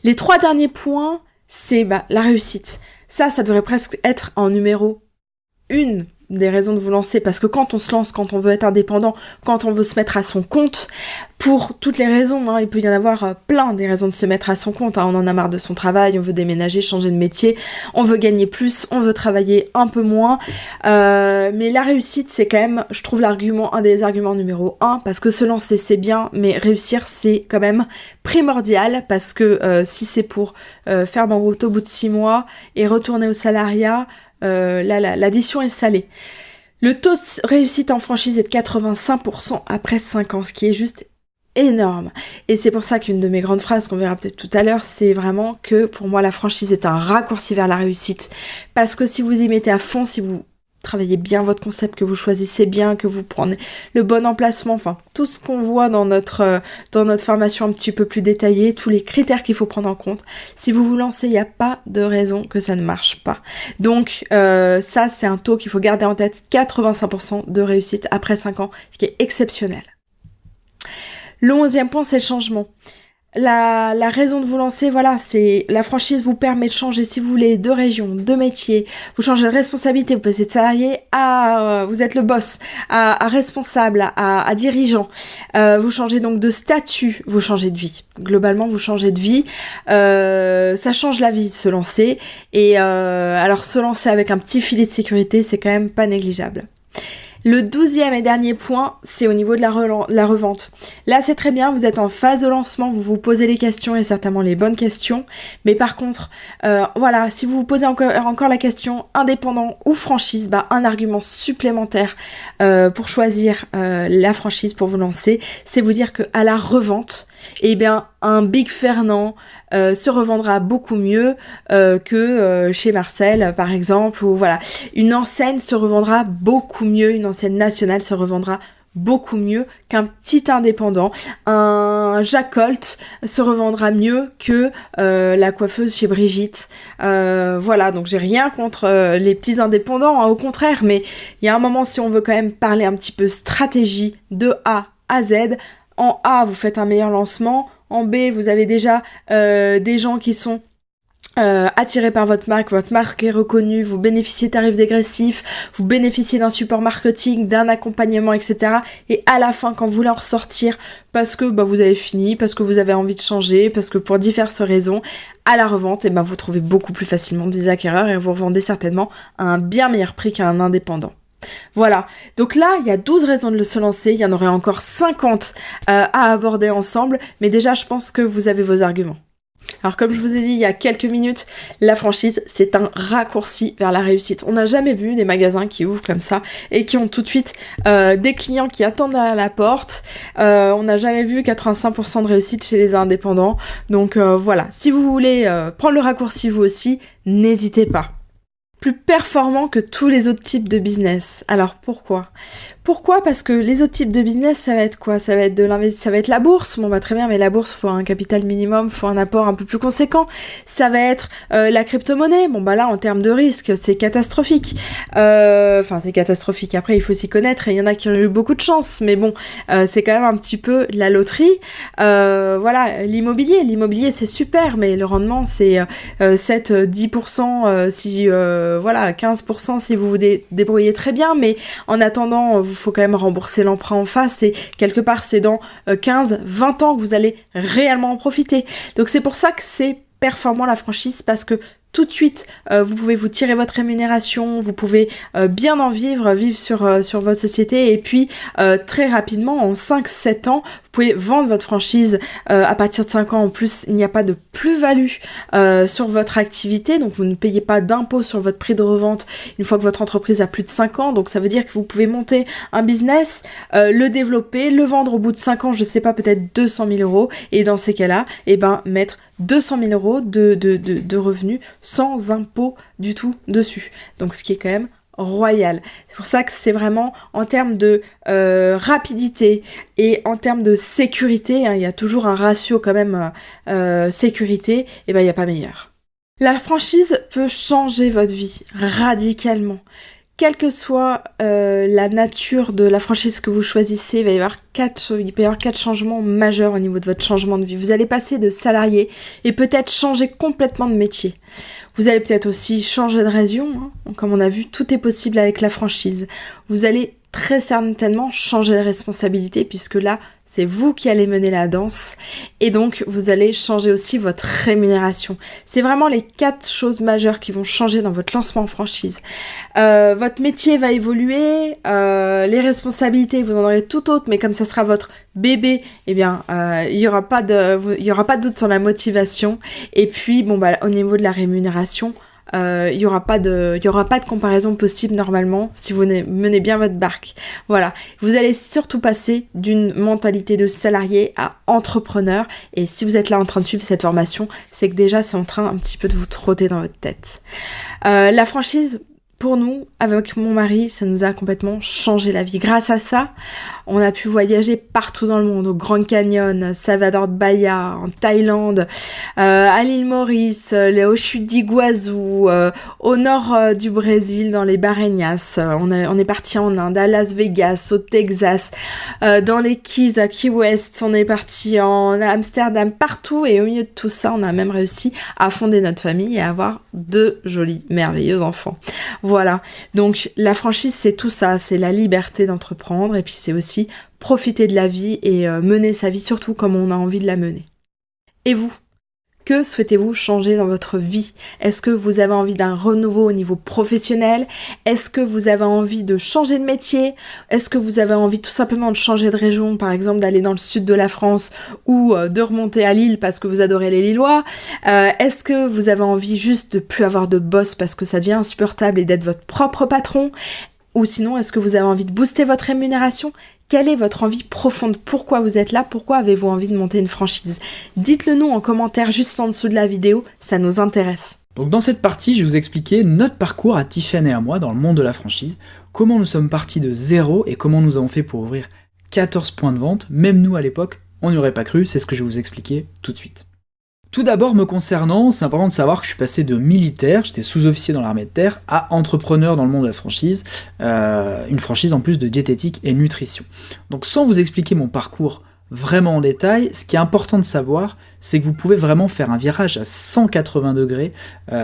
Les 3 derniers points, c'est la réussite. Ça devrait presque être en numéro 1 des raisons de vous lancer, parce que quand on se lance, quand on veut être indépendant, quand on veut se mettre à son compte, pour toutes les raisons, il peut y en avoir plein des raisons de se mettre à son compte, on en a marre de son travail, on veut déménager, changer de métier, on veut gagner plus, on veut travailler un peu moins, mais la réussite, c'est quand même, je trouve un des arguments numéro 1, parce que se lancer, c'est bien, mais réussir, c'est quand même primordial, parce que si c'est pour faire banqueroute au bout de 6 mois et retourner au salariat, l'addition est salée. Le taux de réussite en franchise est de 85% après 5 ans, ce qui est juste énorme. Et c'est pour ça qu'une de mes grandes phrases qu'on verra peut-être tout à l'heure, c'est vraiment que pour moi la franchise est un raccourci vers la réussite. Parce que si vous y mettez à fond, si vous travaillez bien votre concept, que vous choisissez bien, que vous prenez le bon emplacement, enfin tout ce qu'on voit dans notre formation un petit peu plus détaillée, tous les critères qu'il faut prendre en compte, si vous vous lancez, il n'y a pas de raison que ça ne marche pas. Donc ça c'est un taux qu'il faut garder en tête, 85% de réussite après 5 ans, ce qui est exceptionnel. Le 11e point, c'est le changement. La raison de vous lancer, c'est la franchise vous permet de changer, si vous voulez, de région, de métier, vous changez de responsabilité, vous passez de salarié à vous êtes le boss, à responsable, à dirigeant, vous changez donc de statut, vous changez de vie. Globalement, vous changez de vie, ça change la vie de se lancer, et alors se lancer avec un petit filet de sécurité, c'est quand même pas négligeable. Le 12e et dernier point, c'est au niveau de la revente. Là, c'est très bien, vous êtes en phase de lancement, vous vous posez les questions et certainement les bonnes questions. Mais par contre, si vous vous posez encore la question indépendant ou franchise, un argument supplémentaire pour choisir la franchise pour vous lancer, c'est vous dire que à la revente, un Big Fernand se revendra beaucoup mieux que chez Marcel, par exemple, ou une enseigne se revendra beaucoup mieux, une enseigne nationale se revendra beaucoup mieux qu'un petit indépendant. Un Jacques Colt se revendra mieux que la coiffeuse chez Brigitte. Donc j'ai rien contre les petits indépendants, au contraire, mais il y a un moment, si on veut quand même parler un petit peu stratégie de A à Z, en A, vous faites un meilleur lancement. En B, vous avez déjà des gens qui sont attirés par votre marque est reconnue, vous bénéficiez de tarifs dégressifs, vous bénéficiez d'un support marketing, d'un accompagnement, etc. Et à la fin, quand vous voulez en ressortir, parce que vous avez fini, parce que vous avez envie de changer, parce que pour diverses raisons, à la revente, vous trouvez beaucoup plus facilement des acquéreurs et vous revendez certainement à un bien meilleur prix qu'un indépendant. Voilà, donc là, il y a 12 raisons de se lancer, il y en aurait encore 50 à aborder ensemble, mais déjà, je pense que vous avez vos arguments. Alors comme je vous ai dit il y a quelques minutes, la franchise, c'est un raccourci vers la réussite. On n'a jamais vu des magasins qui ouvrent comme ça et qui ont tout de suite des clients qui attendent à la porte. On n'a jamais vu 85% de réussite chez les indépendants. Donc si vous voulez prendre le raccourci vous aussi, n'hésitez pas. Plus performant que tous les autres types de business. Alors pourquoi ? Pourquoi ? Parce que les autres types de business, ça va être quoi ? Ça va être la bourse. Très bien, mais la bourse, faut un capital minimum, faut un apport un peu plus conséquent. Ça va être la crypto-monnaie. Là, en termes de risque, c'est catastrophique. C'est catastrophique. Après, il faut s'y connaître et il y en a qui ont eu beaucoup de chance. Mais c'est quand même un petit peu la loterie. L'immobilier, c'est super, mais le rendement, c'est 7-10% 15% si vous vous débrouillez très bien, mais en attendant, il faut quand même rembourser l'emprunt en face et quelque part, c'est dans 15-20 ans que vous allez réellement en profiter. Donc c'est pour ça que c'est performant la franchise, parce que tout de suite, vous pouvez vous tirer votre rémunération, vous pouvez bien en vivre sur votre société, et puis très rapidement, en 5-7 ans, vous pouvez vendre votre franchise à partir de 5 ans. En plus, il n'y a pas de plus-value sur votre activité, donc vous ne payez pas d'impôt sur votre prix de revente une fois que votre entreprise a plus de 5 ans, donc ça veut dire que vous pouvez monter un business, le développer, le vendre au bout de 5 ans, je sais pas, peut-être 200 000 euros, et dans ces cas-là, mettre 200 000 euros de revenus sans impôt du tout dessus. Donc ce qui est quand même royal. C'est pour ça que c'est vraiment en termes de rapidité et en termes de sécurité, il y a toujours un ratio quand même sécurité, il n'y a pas meilleur. La franchise peut changer votre vie radicalement. Quelle que soit la nature de la franchise que vous choisissez, il peut y avoir 4 changements majeurs au niveau de votre changement de vie. Vous allez passer de salarié et peut-être changer complètement de métier. Vous allez peut-être aussi changer de région, hein. Comme on a vu, tout est possible avec la franchise. Vous allez très certainement changer de responsabilité puisque là, c'est vous qui allez mener la danse et donc vous allez changer aussi votre rémunération. C'est vraiment les 4 choses majeures qui vont changer dans votre lancement en franchise. Votre métier va évoluer, les responsabilités, vous en aurez tout autre, mais comme ça sera votre bébé, eh bien, il y aura pas de doute sur la motivation. Et puis, au niveau de la rémunération, il y aura pas de comparaison possible normalement si vous menez bien votre barque. Voilà, vous allez surtout passer d'une mentalité de salarié à entrepreneur et si vous êtes là en train de suivre cette formation, c'est que déjà c'est en train un petit peu de vous trotter dans votre tête. La franchise, pour nous, avec mon mari, ça nous a complètement changé la vie. Grâce à ça, on a pu voyager partout dans le monde, au Grand Canyon, Salvador de Bahia, en Thaïlande, à l'île Maurice, aux chutes d'Iguazu, au nord du Brésil, dans les Barreñas. On est parti en Inde, à Las Vegas, au Texas, dans les Keys, à Key West. On est parti en Amsterdam, partout. Et au milieu de tout ça, on a même réussi à fonder notre famille et à avoir 2 jolis, merveilleux enfants. Voilà. Donc, la franchise, c'est tout ça. C'est la liberté d'entreprendre et puis c'est aussi profiter de la vie et mener sa vie surtout comme on a envie de la mener. Et vous ? Que souhaitez-vous changer dans votre vie ? Est-ce que vous avez envie d'un renouveau au niveau professionnel ? Est-ce que vous avez envie de changer de métier ? Est-ce que vous avez envie tout simplement de changer de région, par exemple d'aller dans le sud de la France ou de remonter à Lille parce que vous adorez les Lillois ? Est-ce que vous avez envie juste de plus avoir de boss parce que ça devient insupportable et d'être votre propre patron ? Ou sinon, est-ce que vous avez envie de booster votre rémunération ? Quelle est votre envie profonde ? Pourquoi vous êtes là ? Pourquoi avez-vous envie de monter une franchise ? Dites-le nous en commentaire juste en dessous de la vidéo, ça nous intéresse. Donc dans cette partie, je vais vous expliquer notre parcours à Tiffany et à moi dans le monde de la franchise, comment nous sommes partis de zéro et comment nous avons fait pour ouvrir 14 points de vente. Même nous à l'époque, on n'y aurait pas cru, c'est ce que je vais vous expliquer tout de suite. Tout d'abord, me concernant, c'est important de savoir que je suis passé de militaire, j'étais sous-officier dans l'armée de terre, à entrepreneur dans le monde de la franchise, une franchise en plus de diététique et nutrition. Donc sans vous expliquer mon parcours vraiment en détail, ce qui est important de savoir, c'est que vous pouvez vraiment faire un virage à 180 degrés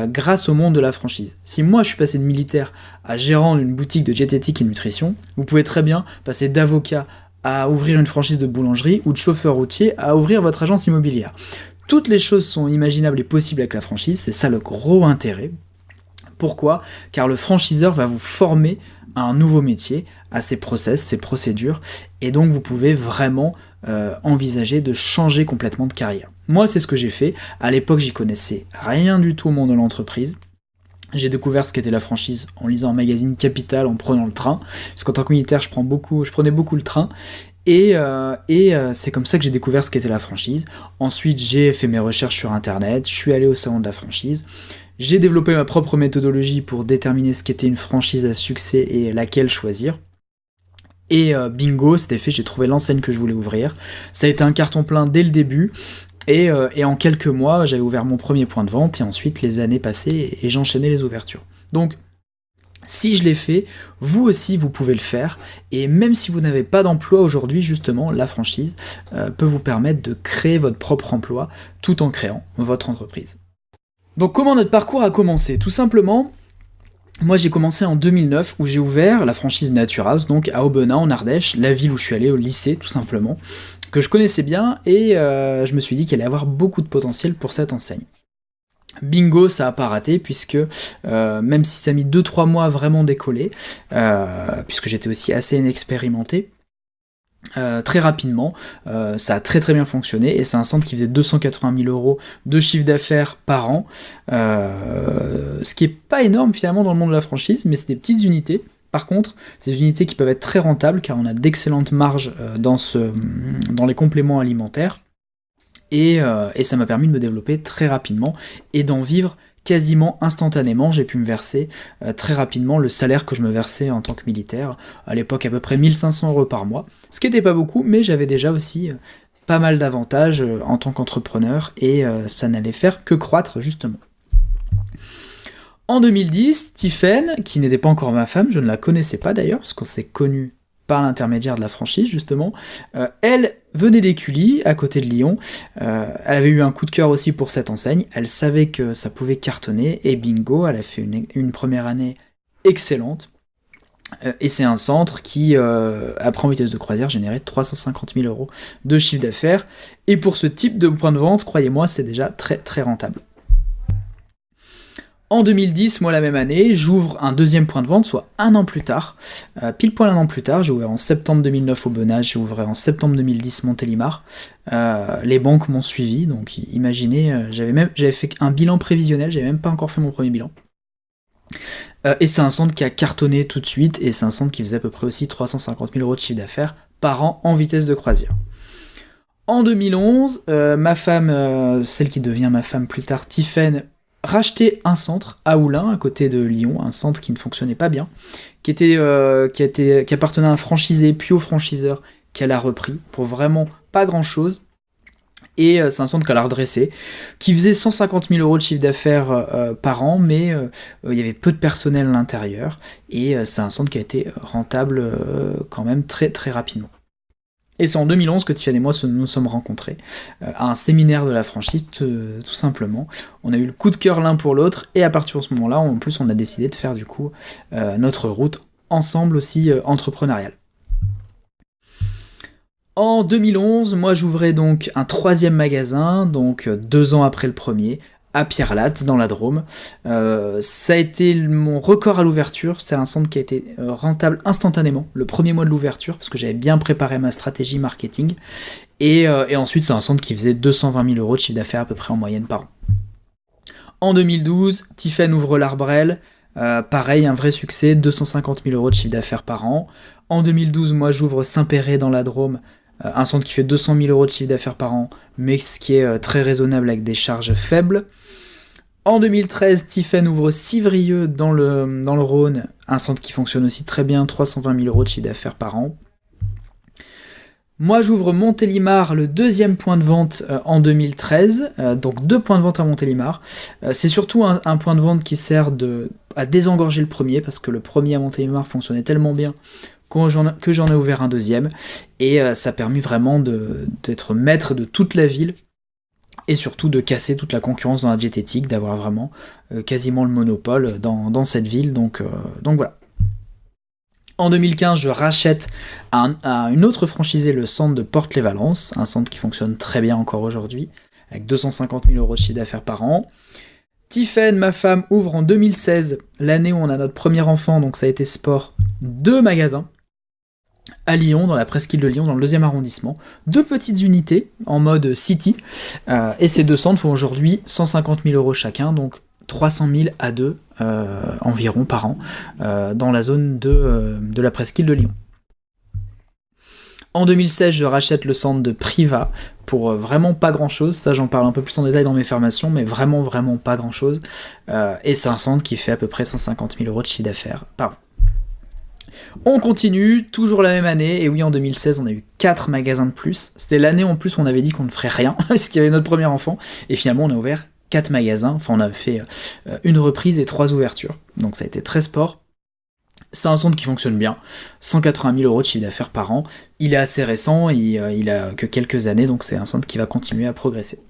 grâce au monde de la franchise. Si moi je suis passé de militaire à gérant d'une boutique de diététique et nutrition, vous pouvez très bien passer d'avocat à ouvrir une franchise de boulangerie ou de chauffeur routier à ouvrir votre agence immobilière. Toutes les choses sont imaginables et possibles avec la franchise, c'est ça le gros intérêt. Pourquoi ? Car le franchiseur va vous former à un nouveau métier, à ses process, ses procédures, et donc vous pouvez vraiment envisager de changer complètement de carrière. Moi, c'est ce que j'ai fait. À l'époque, j'y connaissais rien du tout au monde de l'entreprise. J'ai découvert ce qu'était la franchise en lisant un magazine Capital, en prenant le train, parce qu'en tant que militaire, je prenais beaucoup le train. Et c'est comme ça que j'ai découvert ce qu'était la franchise. Ensuite, j'ai fait mes recherches sur Internet, je suis allé au salon de la franchise, j'ai développé ma propre méthodologie pour déterminer ce qu'était une franchise à succès et laquelle choisir. Et bingo, c'était fait, j'ai trouvé l'enseigne que je voulais ouvrir. Ça a été un carton plein dès le début. Et en quelques mois, j'avais ouvert mon premier point de vente, et ensuite les années passaient et j'enchaînais les ouvertures. Donc, si je l'ai fait, vous aussi vous pouvez le faire, et même si vous n'avez pas d'emploi aujourd'hui, justement, la franchise peut vous permettre de créer votre propre emploi tout en créant votre entreprise. Donc comment notre parcours a commencé ? Tout simplement, moi j'ai commencé en 2009 où j'ai ouvert la franchise Nature House, donc à Aubenas en Ardèche, la ville où je suis allé au lycée tout simplement, que je connaissais bien, et je me suis dit qu'il allait y avoir beaucoup de potentiel pour cette enseigne. Bingo, ça a pas raté, puisque même si ça a mis 2-3 mois à vraiment décoller, puisque j'étais aussi assez inexpérimenté, très rapidement, ça a très très bien fonctionné, et c'est un centre qui faisait 280 000 € de chiffre d'affaires par an, ce qui est pas énorme finalement dans le monde de la franchise, mais c'est des petites unités. Par contre, c'est des unités qui peuvent être très rentables, car on a d'excellentes marges dans les compléments alimentaires, et ça m'a permis de me développer très rapidement et d'en vivre quasiment instantanément. J'ai pu me verser très rapidement le salaire que je me versais en tant que militaire, à l'époque à peu près 1 500 € par mois, ce qui n'était pas beaucoup, mais j'avais déjà aussi pas mal d'avantages en tant qu'entrepreneur, et ça n'allait faire que croître justement. En 2010, Tiphaine, qui n'était pas encore ma femme, je ne la connaissais pas d'ailleurs, parce qu'on s'est connus par l'intermédiaire de la franchise justement, elle venait d'Écully, à côté de Lyon, elle avait eu un coup de cœur aussi pour cette enseigne, elle savait que ça pouvait cartonner, et bingo, elle a fait une première année excellente, et c'est un centre qui, après en vitesse de croisière, générait 350 000 € de chiffre d'affaires, et pour ce type de point de vente, croyez-moi, c'est déjà très très rentable. En 2010, moi la même année, j'ouvre un deuxième point de vente, soit un an plus tard, pile poil un an plus tard, j'ai ouvert en septembre 2009 au Benage, j'ai ouvert en septembre 2010 Montélimar. Les banques m'ont suivi, donc imaginez, j'avais fait un bilan prévisionnel, j'avais même pas encore fait mon premier bilan. Et c'est un centre qui a cartonné tout de suite, et c'est un centre qui faisait à peu près aussi 350 000 € de chiffre d'affaires par an en vitesse de croisière. En 2011, ma femme, celle qui devient ma femme plus tard, Tiphaine, racheter un centre à Oulin, à côté de Lyon, un centre qui ne fonctionnait pas bien, qui appartenait à un franchisé, puis au franchiseur, qu'elle a repris, pour vraiment pas grand-chose, et c'est un centre qu'elle a redressé, qui faisait 150 000 € de chiffre d'affaires par an, mais il y avait peu de personnel à l'intérieur, et c'est un centre qui a été rentable quand même très très rapidement. Et c'est en 2011 que Tiphaine et moi nous sommes rencontrés à un séminaire de la franchise, tout simplement. On a eu le coup de cœur l'un pour l'autre, et à partir de ce moment-là, en plus, on a décidé de faire du coup notre route ensemble aussi entrepreneuriale. En 2011, moi j'ouvrais donc un troisième magasin, donc 2 ans après le premier, à Pierre-Latte, dans la Drôme. Ça a été mon record à l'ouverture, c'est un centre qui a été rentable instantanément, le premier mois de l'ouverture, parce que j'avais bien préparé ma stratégie marketing, et ensuite c'est un centre qui faisait 220 000 € de chiffre d'affaires à peu près en moyenne par an. En 2012, Tiphaine ouvre l'Arbrel, pareil, un vrai succès, 250 000 € de chiffre d'affaires par an. En 2012, moi j'ouvre Saint-Péret dans la Drôme, un centre qui fait 200 000 € de chiffre d'affaires par an, mais ce qui est très raisonnable avec des charges faibles. En 2013, Tiphaine ouvre Civrieux dans le Rhône, un centre qui fonctionne aussi très bien, 320 000 € de chiffre d'affaires par an. Moi, j'ouvre Montélimar, le deuxième point de vente en 2013, donc 2 points de vente à Montélimar. C'est surtout un point de vente qui sert à désengorger le premier, parce que le premier à Montélimar fonctionnait tellement bien que j'en ai ouvert un deuxième, et ça a permis vraiment d'être maître de toute la ville, et surtout de casser toute la concurrence dans la diététique, d'avoir vraiment quasiment le monopole dans cette ville, donc voilà. En 2015, je rachète à une autre franchisée le centre de Porte-les-Valences, un centre qui fonctionne très bien encore aujourd'hui, avec 250 000 € de chiffre d'affaires par an. Tiphaine, ma femme, ouvre en 2016, l'année où on a notre premier enfant, donc ça a été sport, 2 magasins, à Lyon, dans la presqu'île de Lyon, dans le 2e arrondissement, 2 petites unités en mode city, et ces 2 centres font aujourd'hui 150 000 € chacun, donc 300 000 à 2 environ par an, dans la zone de la presqu'île de Lyon. En 2016, je rachète le centre de Priva pour vraiment pas grand chose, ça j'en parle un peu plus en détail dans mes formations, mais vraiment pas grand chose, et c'est un centre qui fait à peu près 150 000 € de chiffre d'affaires par an. On continue, toujours la même année, et oui, en 2016, on a eu 4 magasins de plus. C'était l'année en plus où on avait dit qu'on ne ferait rien, parce qu'il y avait notre premier enfant, et finalement on a ouvert 4 magasins, enfin on a fait une reprise et 3 ouvertures, donc ça a été très sport. C'est un centre qui fonctionne bien, 180 000 € de chiffre d'affaires par an, il est assez récent, il a que quelques années, donc c'est un centre qui va continuer à progresser.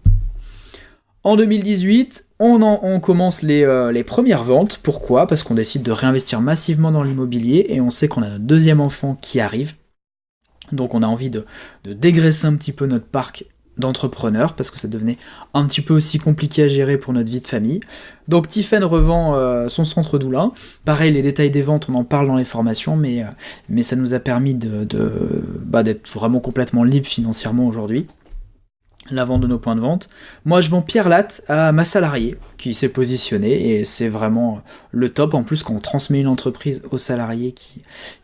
En 2018, on commence les premières ventes. Pourquoi ? Parce qu'on décide de réinvestir massivement dans l'immobilier, et on sait qu'on a notre deuxième enfant qui arrive, donc on a envie de dégraisser un petit peu notre parc d'entrepreneurs, parce que ça devenait un petit peu aussi compliqué à gérer pour notre vie de famille. Donc Tiphaine revend son centre d'Oulin. Pareil, les détails des ventes, on en parle dans les formations, mais ça nous a permis d'être vraiment complètement libre financièrement aujourd'hui, la vente de nos points de vente. Moi, je vends Pierre-Latte à ma salariée, qui s'est positionnée, et c'est vraiment le top, en plus, quand on transmet une entreprise aux salariés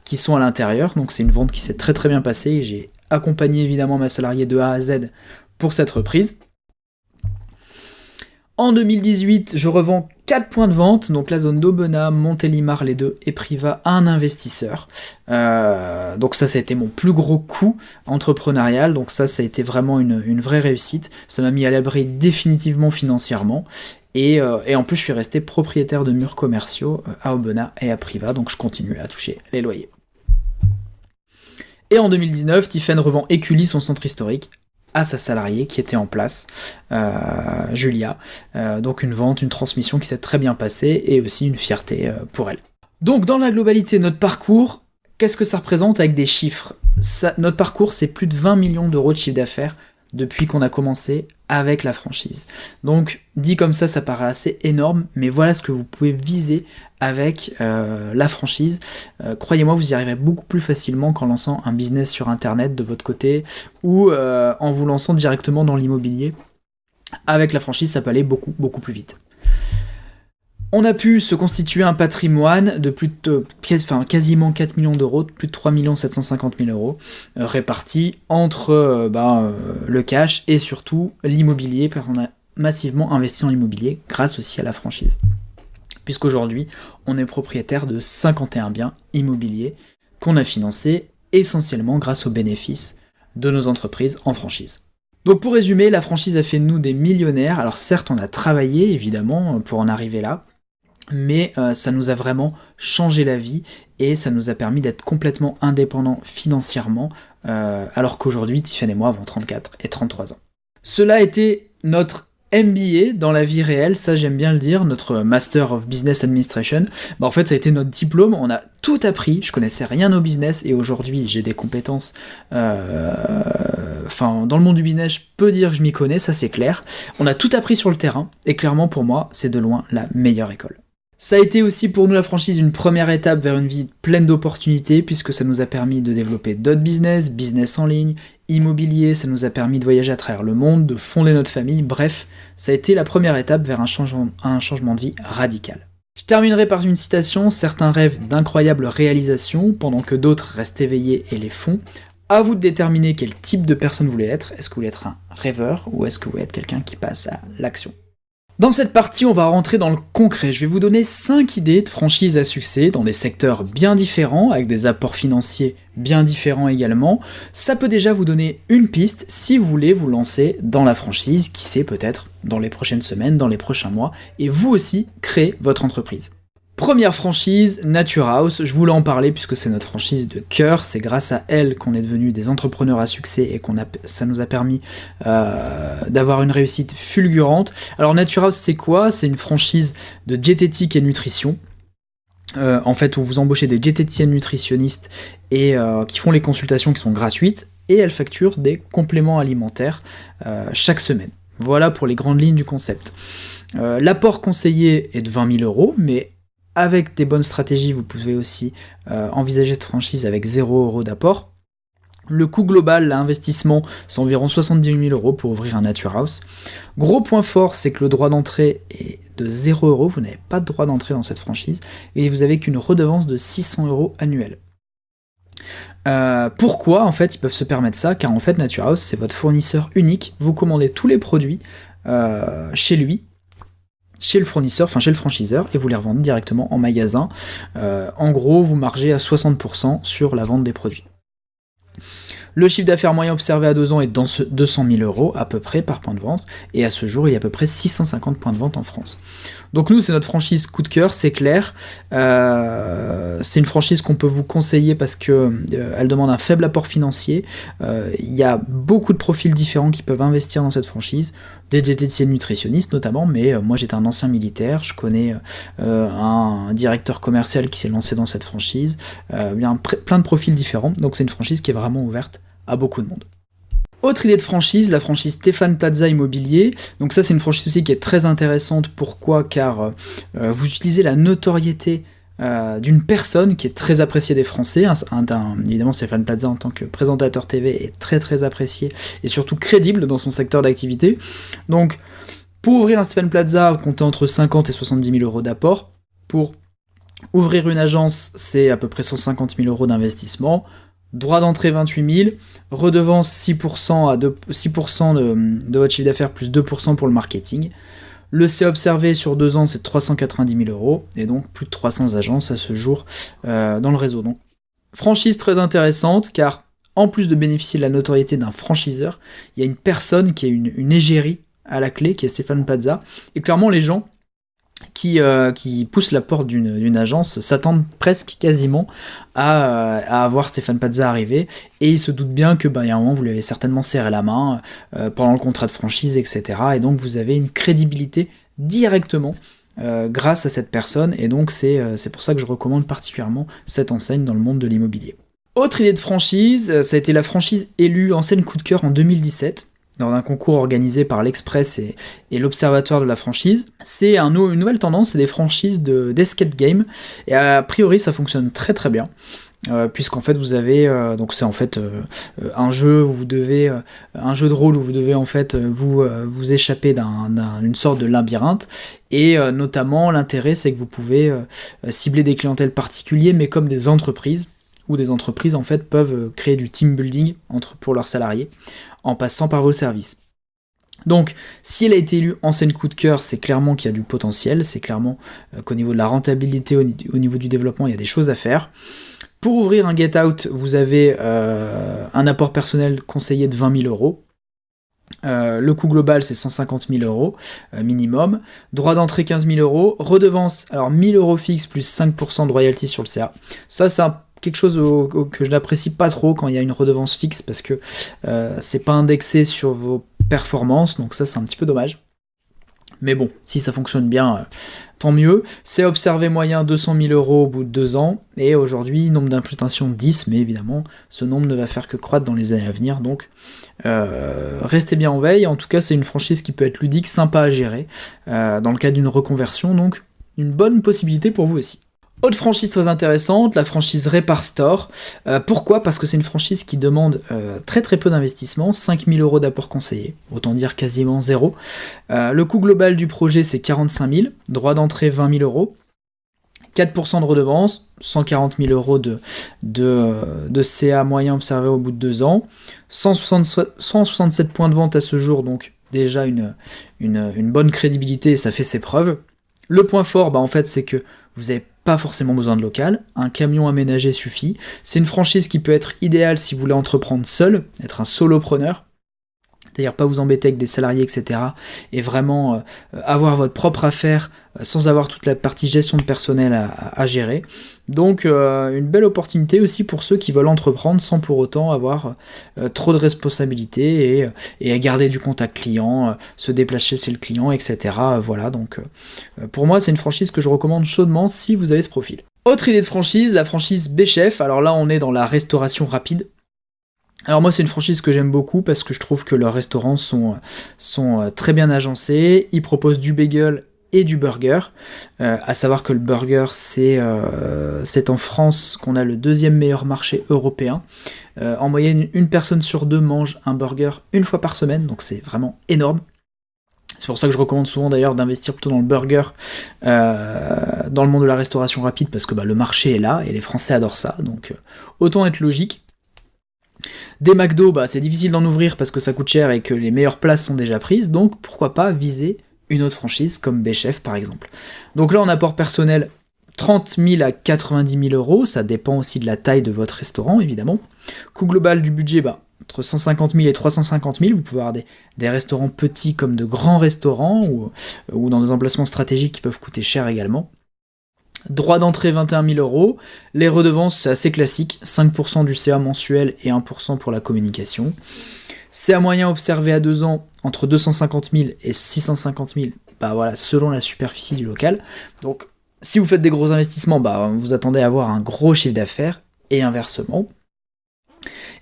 qui sont à l'intérieur, donc c'est une vente qui s'est très très bien passée, et j'ai accompagné évidemment ma salariée de A à Z pour cette reprise. En 2018, je revends 4 points de vente, donc la zone d'Aubenas, Montélimar, les 2, et Priva, à un investisseur. Donc ça a été mon plus gros coup entrepreneurial, donc ça a été vraiment une vraie réussite. Ça m'a mis à l'abri définitivement financièrement, Et en plus, je suis resté propriétaire de murs commerciaux à Aubenas et à Privas, donc je continue à toucher les loyers. Et en 2019, Tiphaine revend Écully, son centre historique, à sa salariée qui était en place, Julia. Donc une vente, une transmission qui s'est très bien passée et aussi une fierté pour elle. Donc dans la globalité, notre parcours, qu'est-ce que ça représente avec des chiffres ? Notre parcours, c'est plus de 20 millions d'euros de chiffre d'affaires depuis qu'on a commencé avec la franchise. Donc dit comme ça paraît assez énorme, mais voilà ce que vous pouvez viser avec la franchise. Croyez-moi, vous y arriverez beaucoup plus facilement qu'en lançant un business sur internet de votre côté ou en vous lançant directement dans l'immobilier. Avec la franchise, ça peut aller beaucoup, beaucoup plus vite. On a pu se constituer un patrimoine de plus de quasiment 4 millions d'euros, de plus de 3 750 000 euros, répartis entre le cash et surtout l'immobilier, parce qu'on a massivement investi en immobilier grâce aussi à la franchise. Puisqu'aujourd'hui, on est propriétaire de 51 biens immobiliers qu'on a financés essentiellement grâce aux bénéfices de nos entreprises en franchise. Donc pour résumer, la franchise a fait de nous des millionnaires. Alors certes, on a travaillé évidemment pour en arriver là, mais ça nous a vraiment changé la vie et ça nous a permis d'être complètement indépendants financièrement, alors qu'aujourd'hui, Tiphaine et moi avons 34 et 33 ans. Cela a été notre MBA dans la vie réelle, ça j'aime bien le dire, notre Master of Business Administration. En fait, ça a été notre diplôme, on a tout appris, je connaissais rien au business et aujourd'hui j'ai des compétences, dans le monde du business, je peux dire que je m'y connais, ça c'est clair. On a tout appris sur le terrain et clairement pour moi, c'est de loin la meilleure école. Ça a été aussi pour nous la franchise une première étape vers une vie pleine d'opportunités puisque ça nous a permis de développer d'autres business en ligne, immobilier, ça nous a permis de voyager à travers le monde, de fonder notre famille, bref, ça a été la première étape vers un changement de vie radical. Je terminerai par une citation, certains rêvent d'incroyables réalisations pendant que d'autres restent éveillés et les font. À vous de déterminer quel type de personne vous voulez être, est-ce que vous voulez être un rêveur ou est-ce que vous voulez être quelqu'un qui passe à l'action ? Dans cette partie, on va rentrer dans le concret. Je vais vous donner 5 idées de franchise à succès dans des secteurs bien différents, avec des apports financiers bien différents également. Ça peut déjà vous donner une piste si vous voulez vous lancer dans la franchise, qui sait peut-être dans les prochaines semaines, dans les prochains mois, et vous aussi créer votre entreprise. Première franchise, Nature House, je voulais en parler puisque c'est notre franchise de cœur, c'est grâce à elle qu'on est devenus des entrepreneurs à succès et ça nous a permis d'avoir une réussite fulgurante. Alors Nature House c'est quoi ? C'est une franchise de diététique et nutrition, en fait où vous embauchez des diététiciennes nutritionnistes et qui font les consultations qui sont gratuites et elles facturent des compléments alimentaires chaque semaine. Voilà pour les grandes lignes du concept. L'apport conseillé est de 20 000 euros, mais avec des bonnes stratégies, vous pouvez aussi envisager cette franchise avec 0 € d'apport. Le coût global, l'investissement, c'est environ 70 000 euros pour ouvrir un Nature House. Gros point fort, c'est que le droit d'entrée est de 0 €, vous n'avez pas de droit d'entrée dans cette franchise, et vous avez qu'une redevance de 600 € annuelle. Pourquoi en fait ils peuvent se permettre ça ? Car en fait Nature House c'est votre fournisseur unique, vous commandez tous les produits chez lui, chez le fournisseur, chez le franchiseur, et vous les revendez directement en magasin. En gros, vous margez à 60% sur la vente des produits. Le chiffre d'affaires moyen observé à 2 ans est dans 200 000 euros à peu près par point de vente, et à ce jour, il y a à peu près 650 points de vente en France. Donc nous, c'est notre franchise coup de cœur, c'est clair. C'est une franchise qu'on peut vous conseiller parce qu'elle demande un faible apport financier. Il y a beaucoup de profils différents qui peuvent investir dans cette franchise, des diététiciennes nutritionnistes notamment, mais moi j'étais un ancien militaire, je connais un directeur commercial qui s'est lancé dans cette franchise, plein de profils différents, donc c'est une franchise qui est vraiment ouverte à beaucoup de monde. Autre idée de franchise, la franchise Stéphane Plaza Immobilier. Donc ça c'est une franchise aussi qui est très intéressante. Pourquoi ? Car vous utilisez la notoriété d'une personne qui est très appréciée des Français. Évidemment Stéphane Plaza en tant que présentateur TV est très très apprécié et surtout crédible dans son secteur d'activité. Donc pour ouvrir un Stéphane Plaza, vous comptez entre 50 et 70 000 euros d'apport. Pour ouvrir une agence, c'est à peu près 150 000 euros d'investissement. Droit d'entrée 28 000, redevance 6% de votre chiffre d'affaires plus 2% pour le marketing. Le C observé sur 2 ans, c'est 390 000 euros, et donc plus de 300 agences à ce jour dans le réseau. Donc, franchise très intéressante, car en plus de bénéficier de la notoriété d'un franchiseur, il y a une personne qui est une égérie à la clé, qui est Stéphane Plaza, et clairement les gens qui poussent la porte d'une agence s'attendent presque quasiment à voir Stéphane Plaza arriver, et ils se doutent bien que y a un moment vous lui avez certainement serré la main pendant le contrat de franchise, etc. Et donc vous avez une crédibilité directement grâce à cette personne, et donc c'est pour ça que je recommande particulièrement cette enseigne dans le monde de l'immobilier. Autre idée de franchise, ça a été la franchise élue enseigne coup de cœur en 2017, dans un concours organisé par l'Express et l'Observatoire de la franchise. C'est une nouvelle tendance, c'est des franchises d'escape game, et a priori ça fonctionne très très bien. Puisqu'en fait vous avez donc c'est en fait un jeu où vous devez un jeu de rôle où vous devez en fait vous échapper d'une sorte de labyrinthe, et notamment l'intérêt c'est que vous pouvez cibler des clientèles particuliers, mais comme des entreprises, où des entreprises en fait peuvent créer du team building pour leurs salariés en passant par vos services. Donc, si elle a été élue enseigne coup de cœur, c'est clairement qu'il y a du potentiel, c'est clairement qu'au niveau de la rentabilité, au niveau du développement, il y a des choses à faire. Pour ouvrir un get out, vous avez un apport personnel conseillé de 20 000 euros. Le coût global c'est 150 000 euros minimum. Droit d'entrée 15 000 euros. Redevance, alors 1 000 euros fixe plus 5% de royalties sur le CA. Ça, c'est quelque chose que je n'apprécie pas trop quand il y a une redevance fixe, parce que c'est pas indexé sur vos performances, donc ça c'est un petit peu dommage. Mais bon, si ça fonctionne bien, tant mieux. C'est observé moyen 200 000 euros au bout de 2 ans, et aujourd'hui, nombre d'imputations 10, mais évidemment, ce nombre ne va faire que croître dans les années à venir, donc restez bien en veille. En tout cas, c'est une franchise qui peut être ludique, sympa à gérer, dans le cadre d'une reconversion, donc une bonne possibilité pour vous aussi. Autre franchise très intéressante, la franchise Repar Store. Pourquoi ? Parce que c'est une franchise qui demande très très peu d'investissement, 5 000 euros d'apport conseillé, autant dire quasiment zéro. Le coût global du projet c'est 45 000, droit d'entrée 20 000 euros, 4% de redevance, 140 000 euros de CA moyen observé au bout de 2 ans, 167 points de vente à ce jour, donc déjà une bonne crédibilité, et ça fait ses preuves. Le point fort, en fait, c'est que vous n'avez pas forcément besoin de local, un camion aménagé suffit. C'est une franchise qui peut être idéale si vous voulez entreprendre seul, être un solopreneur, c'est-à-dire pas vous embêter avec des salariés, etc. Et vraiment avoir votre propre affaire sans avoir toute la partie gestion de personnel à gérer. Donc une belle opportunité aussi pour ceux qui veulent entreprendre sans pour autant avoir trop de responsabilités et à garder du contact client, se déplacer chez le client, etc. Voilà, donc pour moi c'est une franchise que je recommande chaudement si vous avez ce profil. Autre idée de franchise, la franchise B-Chef. Alors là on est dans la restauration rapide. Alors moi c'est une franchise que j'aime beaucoup parce que je trouve que leurs restaurants sont très bien agencés, ils proposent du bagel et du burger, à savoir que le burger c'est en France qu'on a le deuxième meilleur marché européen. En moyenne une personne sur 2 mange un burger une fois par semaine, donc c'est vraiment énorme. C'est pour ça que je recommande souvent d'ailleurs d'investir plutôt dans le burger, dans le monde de la restauration rapide, parce que le marché est là et les Français adorent ça, donc autant être logique. Des McDo, c'est difficile d'en ouvrir parce que ça coûte cher et que les meilleures places sont déjà prises, donc pourquoi pas viser une autre franchise comme B-Chef par exemple. Donc là en apport personnel 30 000 à 90 000 euros, ça dépend aussi de la taille de votre restaurant évidemment. Coût global du budget, entre 150 000 et 350 000, vous pouvez avoir des restaurants petits comme de grands restaurants ou dans des emplacements stratégiques qui peuvent coûter cher également. Droit d'entrée 21 000 euros, les redevances c'est assez classique, 5% du CA mensuel et 1% pour la communication. CA moyen observé à 2 ans entre 250 000 et 650 000, selon la superficie du local. Donc si vous faites des gros investissements, vous attendez à avoir un gros chiffre d'affaires et inversement.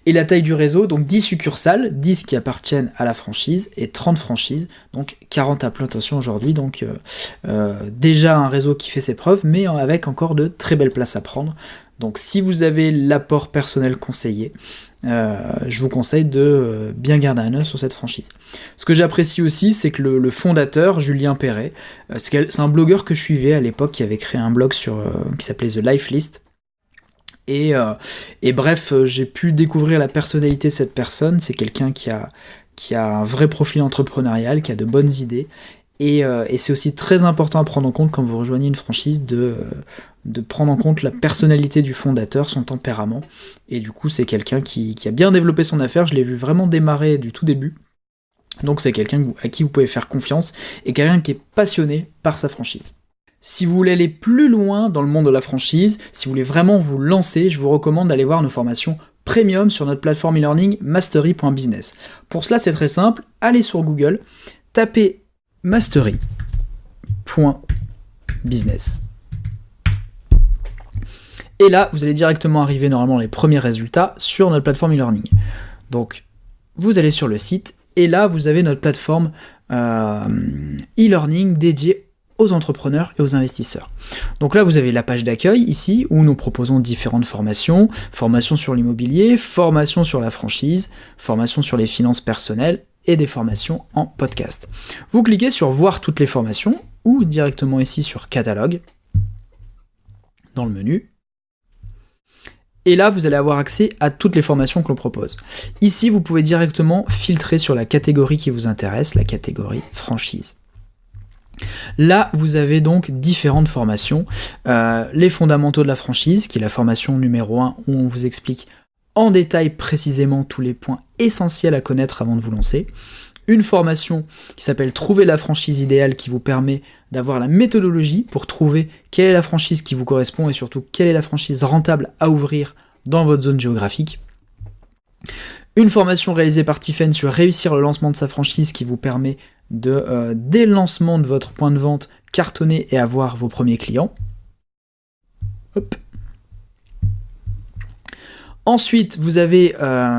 Et la taille du réseau, donc 10 succursales, 10 qui appartiennent à la franchise et 30 franchises, donc 40 implantations aujourd'hui, donc déjà un réseau qui fait ses preuves, mais avec encore de très belles places à prendre. Donc si vous avez l'apport personnel conseillé, je vous conseille de bien garder un œil sur cette franchise. Ce que j'apprécie aussi, c'est que le fondateur, Julien Perret, c'est un blogueur que je suivais à l'époque qui avait créé un blog qui s'appelait The Life List. Et bref, j'ai pu découvrir la personnalité de cette personne. C'est quelqu'un qui a un vrai profil entrepreneurial, qui a de bonnes idées, et c'est aussi très important à prendre en compte quand vous rejoignez une franchise de prendre en compte la personnalité du fondateur, son tempérament, et du coup c'est quelqu'un qui a bien développé son affaire. Je l'ai vu vraiment démarrer du tout début, Donc c'est quelqu'un à qui vous pouvez faire confiance et quelqu'un qui est passionné par sa franchise. Si vous voulez aller plus loin dans le monde de la franchise, si vous voulez vraiment vous lancer, je vous recommande d'aller voir nos formations premium sur notre plateforme e-learning mastery.business. Pour cela, c'est très simple, allez sur Google, tapez mastery.business. Et là, vous allez directement arriver normalement les premiers résultats sur notre plateforme e-learning. Donc, vous allez sur le site, et là, vous avez notre plateforme e-learning dédiée aux entrepreneurs et aux investisseurs. Donc là, vous avez la page d'accueil ici, où nous proposons différentes formations, formation sur l'immobilier, formation sur la franchise, formation sur les finances personnelles, et des formations en podcast. Vous cliquez sur voir toutes les formations, ou directement ici sur catalogue, dans le menu, et là, vous allez avoir accès à toutes les formations que l'on propose. Ici, vous pouvez directement filtrer sur la catégorie qui vous intéresse, la catégorie franchise. Là, vous avez donc différentes formations. Les fondamentaux de la franchise, qui est la formation numéro 1, où on vous explique en détail précisément tous les points essentiels à connaître avant de vous lancer. Une formation qui s'appelle Trouver la franchise idéale, qui vous permet d'avoir la méthodologie pour trouver quelle est la franchise qui vous correspond et surtout quelle est la franchise rentable à ouvrir dans votre zone géographique. Une formation réalisée par Tiffaine sur réussir le lancement de sa franchise qui vous permet de, dès le lancement de votre point de vente, cartonner et avoir vos premiers clients. Hop. Ensuite, vous avez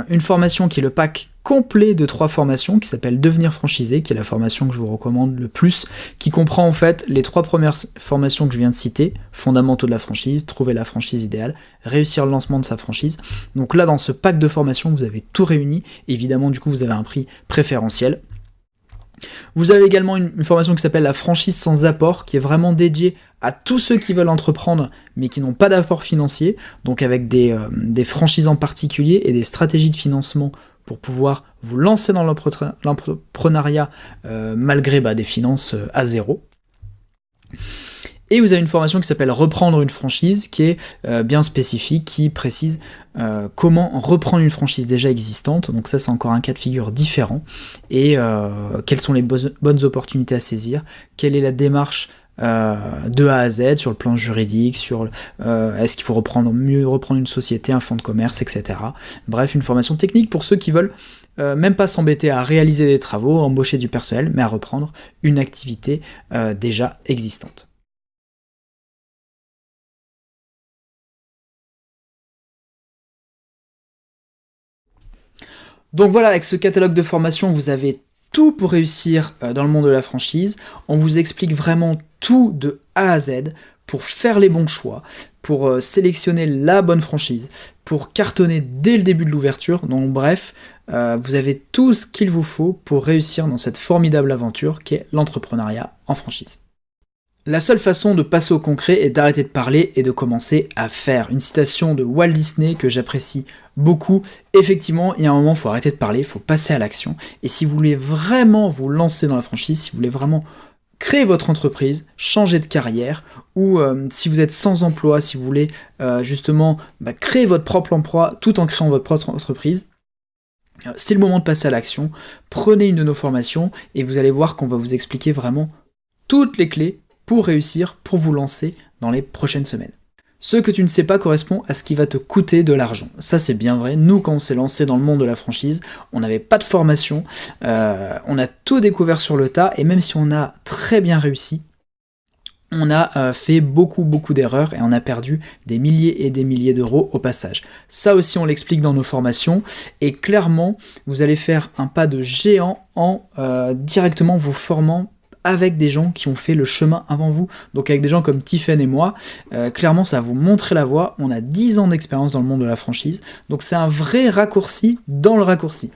une formation qui est le pack complet de 3 formations qui s'appelle Devenir franchisé, qui est la formation que je vous recommande le plus, qui comprend en fait les 3 premières formations que je viens de citer, fondamentaux de la franchise, trouver la franchise idéale, réussir le lancement de sa franchise. Donc là, dans ce pack de formations, vous avez tout réuni. Évidemment, du coup, vous avez un prix préférentiel. Vous avez également une formation qui s'appelle la franchise sans apport, qui est vraiment dédiée à tous ceux qui veulent entreprendre mais qui n'ont pas d'apport financier, donc avec des franchises en particulier et des stratégies de financement pour pouvoir vous lancer dans l'entrepreneuriat malgré des finances à zéro. Et vous avez une formation qui s'appelle Reprendre une franchise, qui est bien spécifique, qui précise comment reprendre une franchise déjà existante. Donc ça, c'est encore un cas de figure différent. Et quelles sont les bonnes opportunités à saisir, quelle est la démarche de A à Z sur le plan juridique, sur est-ce qu'il faut mieux reprendre une société, un fonds de commerce, etc. Bref, une formation technique pour ceux qui veulent même pas s'embêter à réaliser des travaux, embaucher du personnel, mais à reprendre une activité déjà existante. Donc voilà, avec ce catalogue de formation, vous avez tout pour réussir dans le monde de la franchise. On vous explique vraiment tout de A à Z pour faire les bons choix, pour sélectionner la bonne franchise, pour cartonner dès le début de l'ouverture. Donc bref, vous avez tout ce qu'il vous faut pour réussir dans cette formidable aventure qu'est l'entrepreneuriat en franchise. La seule façon de passer au concret est d'arrêter de parler et de commencer à faire. Une citation de Walt Disney que j'apprécie beaucoup. Effectivement, il y a un moment, il faut arrêter de parler, il faut passer à l'action. Et si vous voulez vraiment vous lancer dans la franchise, si vous voulez vraiment créer votre entreprise, changer de carrière, ou si vous êtes sans emploi, si vous voulez justement créer votre propre emploi tout en créant votre propre entreprise, c'est le moment de passer à l'action. Prenez une de nos formations et vous allez voir qu'on va vous expliquer vraiment toutes les clés pour réussir, pour vous lancer dans les prochaines semaines. Ce que tu ne sais pas correspond à ce qui va te coûter de l'argent. Ça, c'est bien vrai. Nous, quand on s'est lancé dans le monde de la franchise, on n'avait pas de formation, on a tout découvert sur le tas, et même si on a très bien réussi, on a fait beaucoup d'erreurs et on a perdu des milliers et des milliers d'euros au passage. Ça aussi, on l'explique dans nos formations, et clairement, vous allez faire un pas de géant en directement vous formant avec des gens qui ont fait le chemin avant vous, donc avec des gens comme Tiffaine et moi. Clairement, ça va vous montrer la voie. On a 10 ans d'expérience dans le monde de la franchise, donc c'est un vrai raccourci dans le raccourci.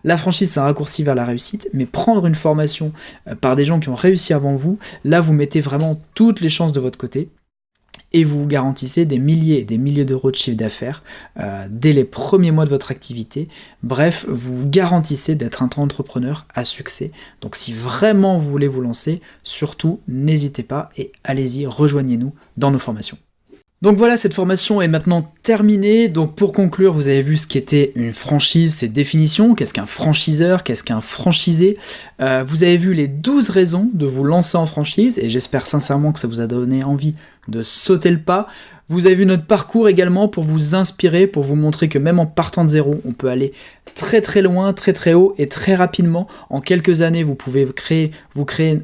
La franchise, c'est un raccourci vers la réussite, mais prendre une formation par des gens qui ont réussi avant vous, là, vous mettez vraiment toutes les chances de votre côté, et vous garantissez des milliers et des milliers d'euros de chiffre d'affaires dès les premiers mois de votre activité. Bref, vous garantissez d'être un entrepreneur à succès. Donc si vraiment vous voulez vous lancer, surtout n'hésitez pas et allez-y, rejoignez-nous dans nos formations. Donc voilà, cette formation est maintenant terminée. Donc pour conclure, vous avez vu ce qu'était une franchise, ses définitions, qu'est-ce qu'un franchiseur, qu'est-ce qu'un franchisé. Vous avez vu les 12 raisons de vous lancer en franchise, et j'espère sincèrement que ça vous a donné envie de sauter le pas. Vous avez vu notre parcours également pour vous inspirer, pour vous montrer que même en partant de zéro, on peut aller très très loin, très très haut et très rapidement. En quelques années, vous pouvez créer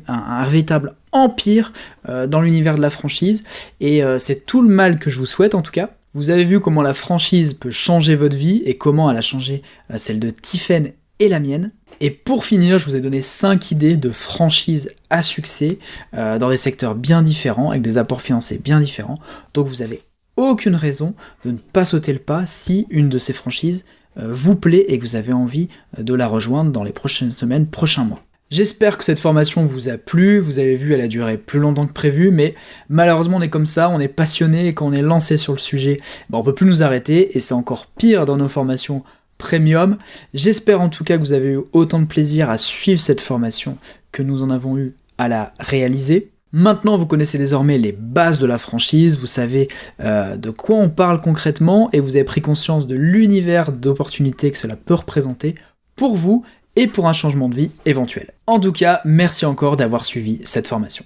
un véritable empire dans l'univers de la franchise, et c'est tout le mal que je vous souhaite en tout cas. Vous avez vu comment la franchise peut changer votre vie et comment elle a changé celle de Tiffaine et la mienne. Et pour finir, je vous ai donné 5 idées de franchises à succès dans des secteurs bien différents, avec des apports financiers bien différents. Donc vous n'avez aucune raison de ne pas sauter le pas si une de ces franchises vous plaît et que vous avez envie de la rejoindre dans les prochaines semaines, prochains mois. J'espère que cette formation vous a plu, vous avez vu, elle a duré plus longtemps que prévu, mais malheureusement on est comme ça, on est passionné et quand on est lancé sur le sujet, on peut plus nous arrêter, et c'est encore pire dans nos formations premium. J'espère en tout cas que vous avez eu autant de plaisir à suivre cette formation que nous en avons eu à la réaliser. Maintenant, vous connaissez désormais les bases de la franchise, vous savez de quoi on parle concrètement, et vous avez pris conscience de l'univers d'opportunités que cela peut représenter pour vous et pour un changement de vie éventuel. En tout cas, merci encore d'avoir suivi cette formation.